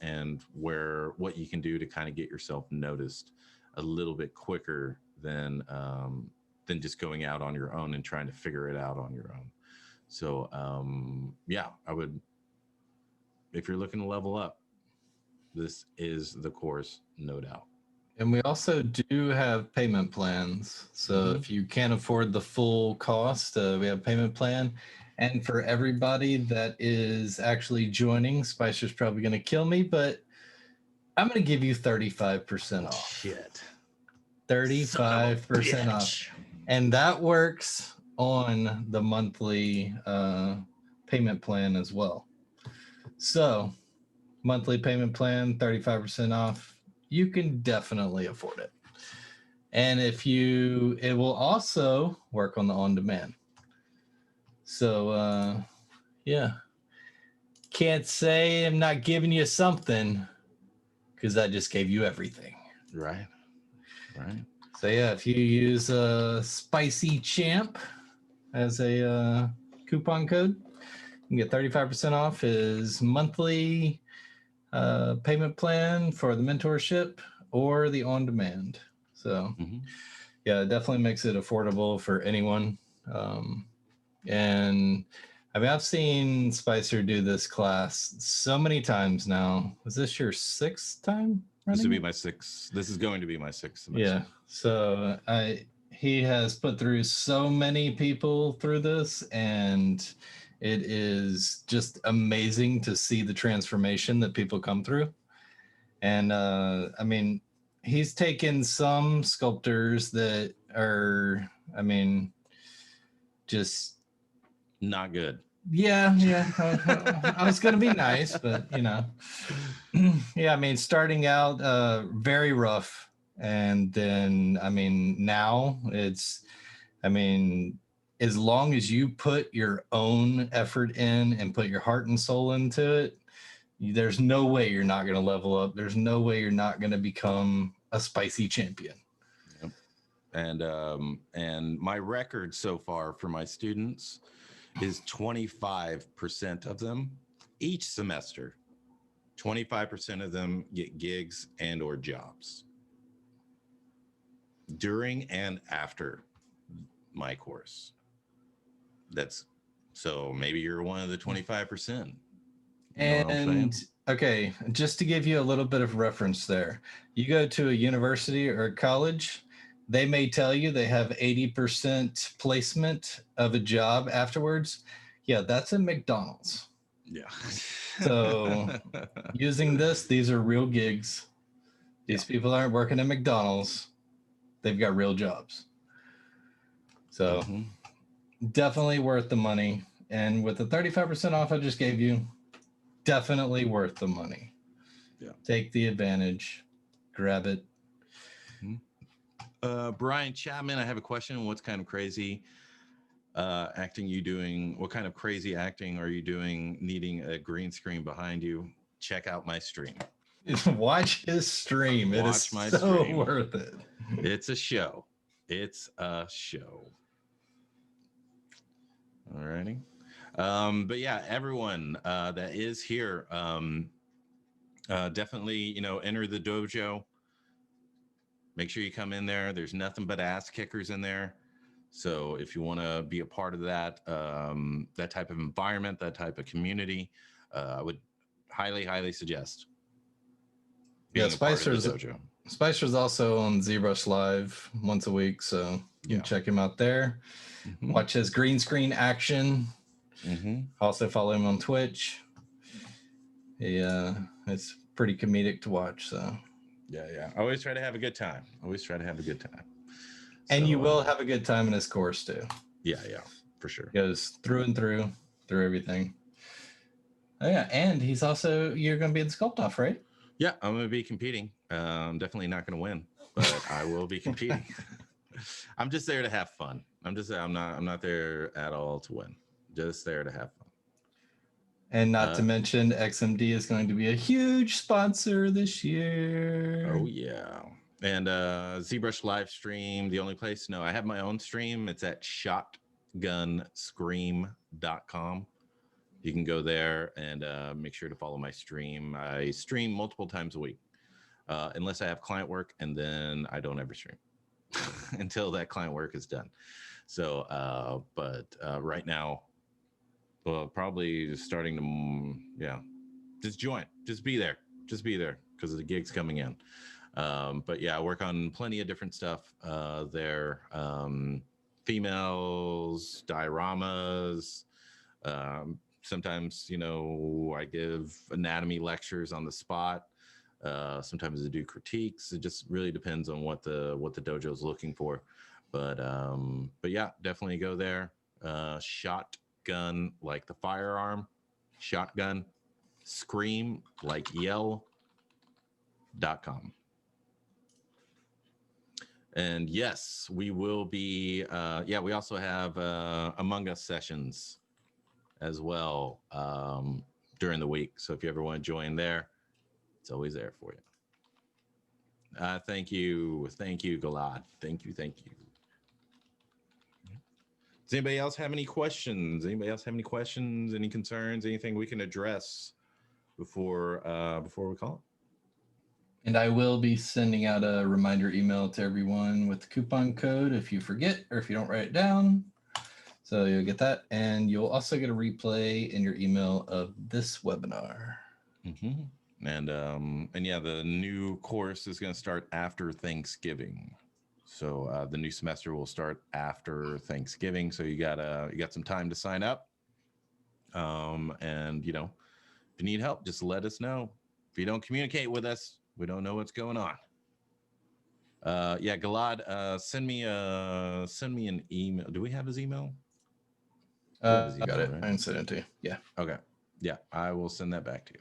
and what you can do to kind of get yourself noticed a little bit quicker than just going out on your own and trying to figure it out on your own. So yeah, I would, if you're looking to level up, this is the course, no doubt. And we also do have payment plans. So if you can't afford the full cost, we have payment plan. And for everybody that is actually joining, Spicer's probably going to kill me, but I'm going to give you 35% off. Shit. 35% off. And that works on the monthly payment plan as well. So monthly payment plan, 35% off. You can definitely afford it. And it will also work on the on-demand. So, yeah. Can't say I'm not giving you something, because I just gave you everything. Right. So, yeah, if you use Spicy Champ as a coupon code, you can get 35% off his monthly payment plan for the mentorship or the on-demand. So yeah, it definitely makes it affordable for anyone. And I mean, I've seen Spicer do this class so many times now. Was this your 6th time running? This would be my 6th. This is going to be my 6th semester. Yeah. So he has put through so many people through this, and it is just amazing to see the transformation that people come through. And I mean, he's taken some sculptors that are, I mean, just not good. Yeah. I was going to be nice, but you know, yeah, I mean, starting out very rough. And then, I mean, now it's, I mean, as long as you put your own effort in and put your heart and soul into it, there's no way you're not going to level up. There's no way you're not going to become a spicy champion. Yep. And my record so far for my students is 25% of them each semester. 25% of them get gigs and or jobs during and after my course. That's so maybe you're one of the 25%. And okay, just to give you a little bit of reference there, you go to a university or a college, they may tell you they have 80% placement of a job afterwards. Yeah, that's a McDonald's. Yeah. So using this, these are real gigs. These people aren't working at McDonald's. They've got real jobs. So definitely worth the money. And with the 35% off I just gave you, definitely worth the money. Yeah. Take the advantage. Grab it. Brian Chapman, I have a question. What's kind of crazy acting you doing? What kind of crazy acting are you doing needing a green screen behind you? Check out my stream. Watch his stream. It is so worth it. It's a show. It's a show. All righty. But yeah, everyone that is here, definitely, you know, enter the dojo. Make sure you come in there. There's nothing but ass kickers in there. So if you want to be a part of that, that type of environment, that type of community, I would highly, highly suggest. Yeah, Spicer's also on ZBrush Live once a week, so you can check him out there. Watch his green screen action. Also follow him on Twitch. It's pretty comedic to watch. So yeah. I always try to have a good time. And you will have a good time in his course too. Yeah, for sure. Goes through and through everything. Oh yeah, and he's also, you're going to be in the Sculpt Off, right? Yeah, I'm going to be competing. I'm definitely not going to win, but I will be competing. I'm just there to have fun. I'm not there at all to win. Just there to have fun. And not to mention, XMD is going to be a huge sponsor this year. Oh yeah. And ZBrush live stream, the only place. No, I have my own stream. It's at shotgunscream.com. You can go there and make sure to follow my stream. I stream multiple times a week, unless I have client work, and then I don't ever stream until that client work is done. So, but right now, well, probably starting to, just join, just be there because the gig's coming in. But yeah, I work on plenty of different stuff there. Females, dioramas. Sometimes, you know, I give anatomy lectures on the spot. Sometimes I do critiques. It just really depends on what the dojo is looking for. But yeah, definitely go there. Shotgun like the firearm, shotgun, scream like yell.com. And yes, we will be, we also have Among Us sessions as well during the week. So if you ever want to join there, it's always there for you. Thank you, Galad. Thank you. Does anybody else have any questions? Any concerns? Anything we can address before we call it? And I will be sending out a reminder email to everyone with the coupon code if you forget or if you don't write it down. So you'll get that. And you'll also get a replay in your email of this webinar. And yeah, the new course is going to start after Thanksgiving. So the new semester will start after Thanksgiving. So you got some time to sign up. And you know, if you need help, just let us know. If you don't communicate with us, we don't know what's going on. Yeah, Galad, send me an email. Do we have his email? We have his Got email, it. right? I can send it to you. Yeah. Okay. Yeah, I will send that back to you.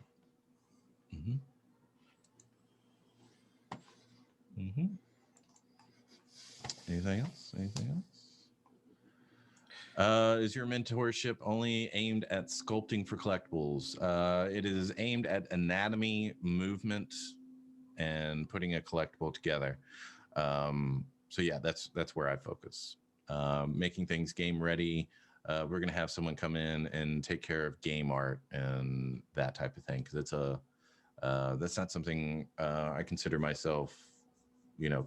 Anything else? Is your mentorship only aimed at sculpting for collectibles? It is aimed at anatomy, movement, and putting a collectible together. So yeah, that's where I focus. Making things game ready. We're gonna have someone come in and take care of game art and that type of thing, because that's not something I consider myself,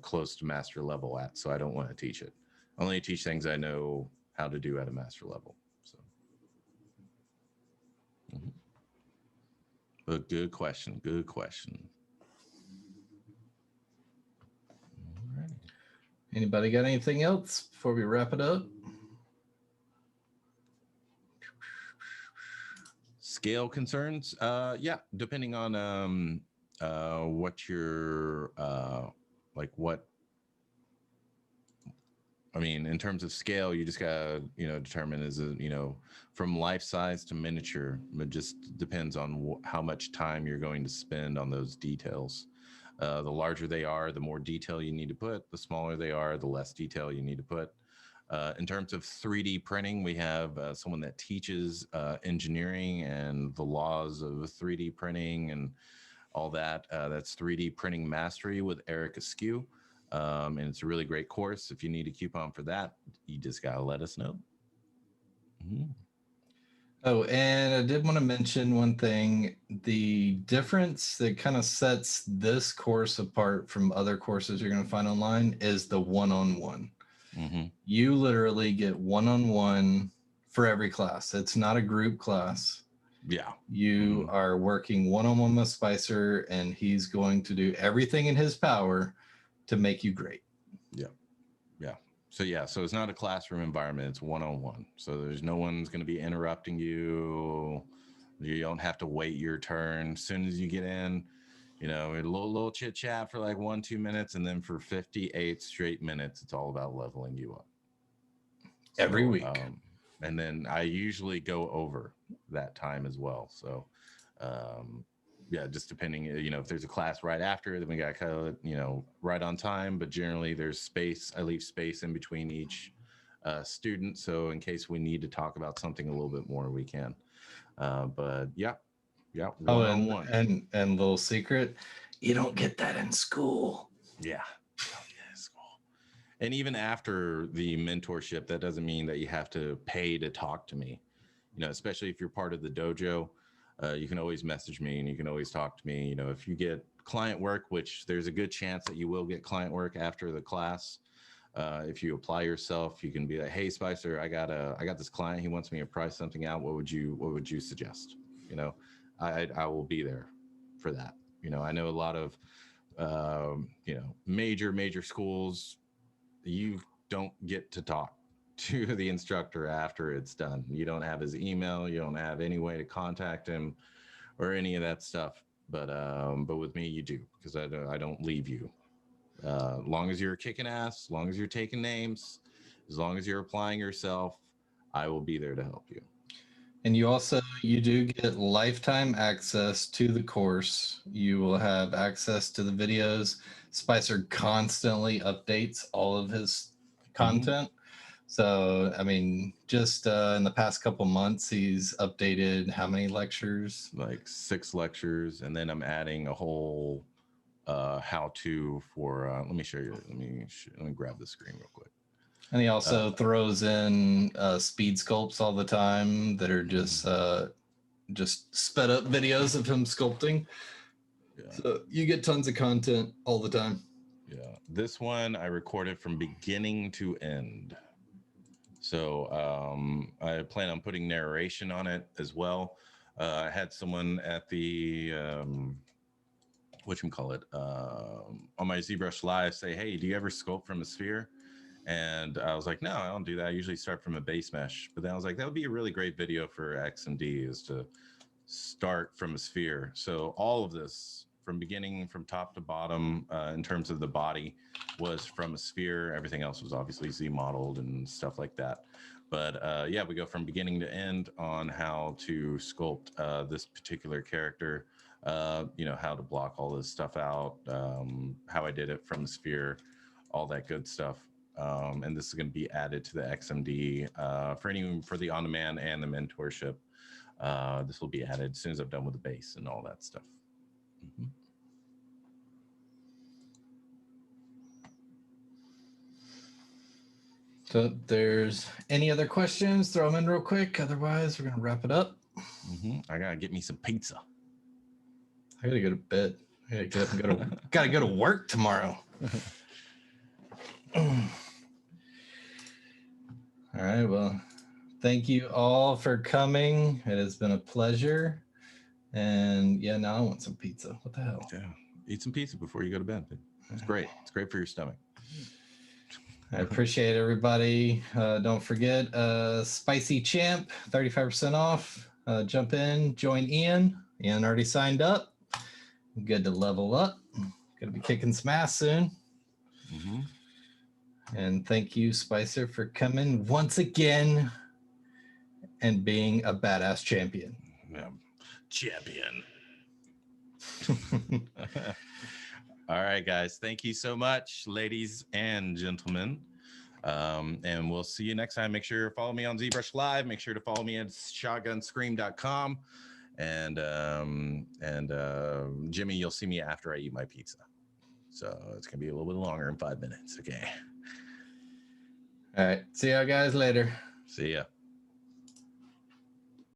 close to master level at. So I don't want to teach it. I only teach things I know how to do at a master level. So, but good question. Alrighty. Anybody got anything else before we wrap it up? Scale concerns? Yeah, depending on what your what. I mean, in terms of scale, you just gotta, determine from life size to miniature. It just depends on how much time you're going to spend on those details. The larger they are, the more detail you need to put. The smaller they are, the less detail you need to put. In terms of 3D printing, we have someone that teaches engineering and the laws of 3D printing and all that. That's 3D Printing Mastery with Eric Askew. And it's a really great course. If you need a coupon for that, you just got to let us know. Oh, and I did want to mention one thing. The difference that kind of sets this course apart from other courses you're going to find online is the one-on-one. You literally get one-on-one for every class. It's not a group class. Yeah. You are working one-on-one with Spicer, and he's going to do everything in his power to make you great. Yeah. So it's not a classroom environment. It's one-on-one. So there's no one's going to be interrupting you. You don't have to wait your turn. As soon as you get in, a little chit chat for like 1-2 minutes, and then for 58 straight minutes, it's all about leveling you up every week. And then I usually go over that time as well. So, yeah, just depending, if there's a class right after, then we got to right on time. But generally, there's space. I leave space in between each student, so in case we need to talk about something a little bit more, we can. But yeah, one-on-one. And little secret, you don't get that in school. Yeah. And even after the mentorship, that doesn't mean that you have to pay to talk to me. Especially if you're part of the dojo, you can always message me and you can always talk to me. If you get client work, which there's a good chance that you will get client work after the class. If you apply yourself, you can be like, "Hey, Spicer, I got this client. He wants me to price something out. What would you suggest?" I will be there for that. I know a lot of major schools. You don't get to talk to the instructor after it's done. You don't have his email. You don't have any way to contact him or any of that stuff. But with me, you do, because I don't leave you. Long as you're kicking ass, long as you're taking names, as long as you're applying yourself, I will be there to help you. And you do get lifetime access to the course. You will have access to the videos. Spicer constantly updates all of his content. So, I mean, just in the past couple months, he's updated how many lectures? Like 6 lectures. And then I'm adding a whole how-to for, let me show you. Let me grab the screen real quick. And he also throws in speed sculpts all the time that are just sped up videos of him sculpting. Yeah. So you get tons of content all the time. Yeah. This one I recorded from beginning to end. So I plan on putting narration on it as well. I had someone at the on my ZBrush Live say, "Hey, do you ever sculpt from a sphere?" And I was like, no, I don't do that. I usually start from a base mesh. But then I was like, that would be a really great video for XMD, is to start from a sphere. So all of this from beginning, from top to bottom, in terms of the body, was from a sphere. Everything else was obviously Z modeled and stuff like that. But yeah, we go from beginning to end on how to sculpt this particular character, you know, how to block all this stuff out, how I did it from the sphere, all that good stuff. And this is going to be added to the XMD for the on-demand and the mentorship. This will be added as soon as I'm done with the base and all that stuff. Mm-hmm. So if there's any other questions, throw them in real quick. Otherwise, we're going to wrap it up. Mm-hmm. I got to get me some pizza. I got to go to bed. I got to get up and gotta go to work tomorrow. All right. Well, thank you all for coming. It has been a pleasure. And yeah, now I want some pizza. What the hell? Yeah. Eat some pizza before you go to bed. It's great. It's great for your stomach. I appreciate everybody. Don't forget, Spicy Champ, 35% off. Jump in, join Ian. Ian already signed up. Good to level up. Gonna be kicking some ass soon. Mm-hmm. And thank you, Spicer, for coming once again and being a badass champion. Yeah. Champion. All right, guys. Thank you so much, ladies and gentlemen. And we'll see you next time. Make sure to follow me on ZBrush Live. Make sure to follow me at shotgunscream.com. And Jimmy, you'll see me after I eat my pizza. So it's going to be a little bit longer in 5 minutes. Okay. All right. See y'all guys later. See ya.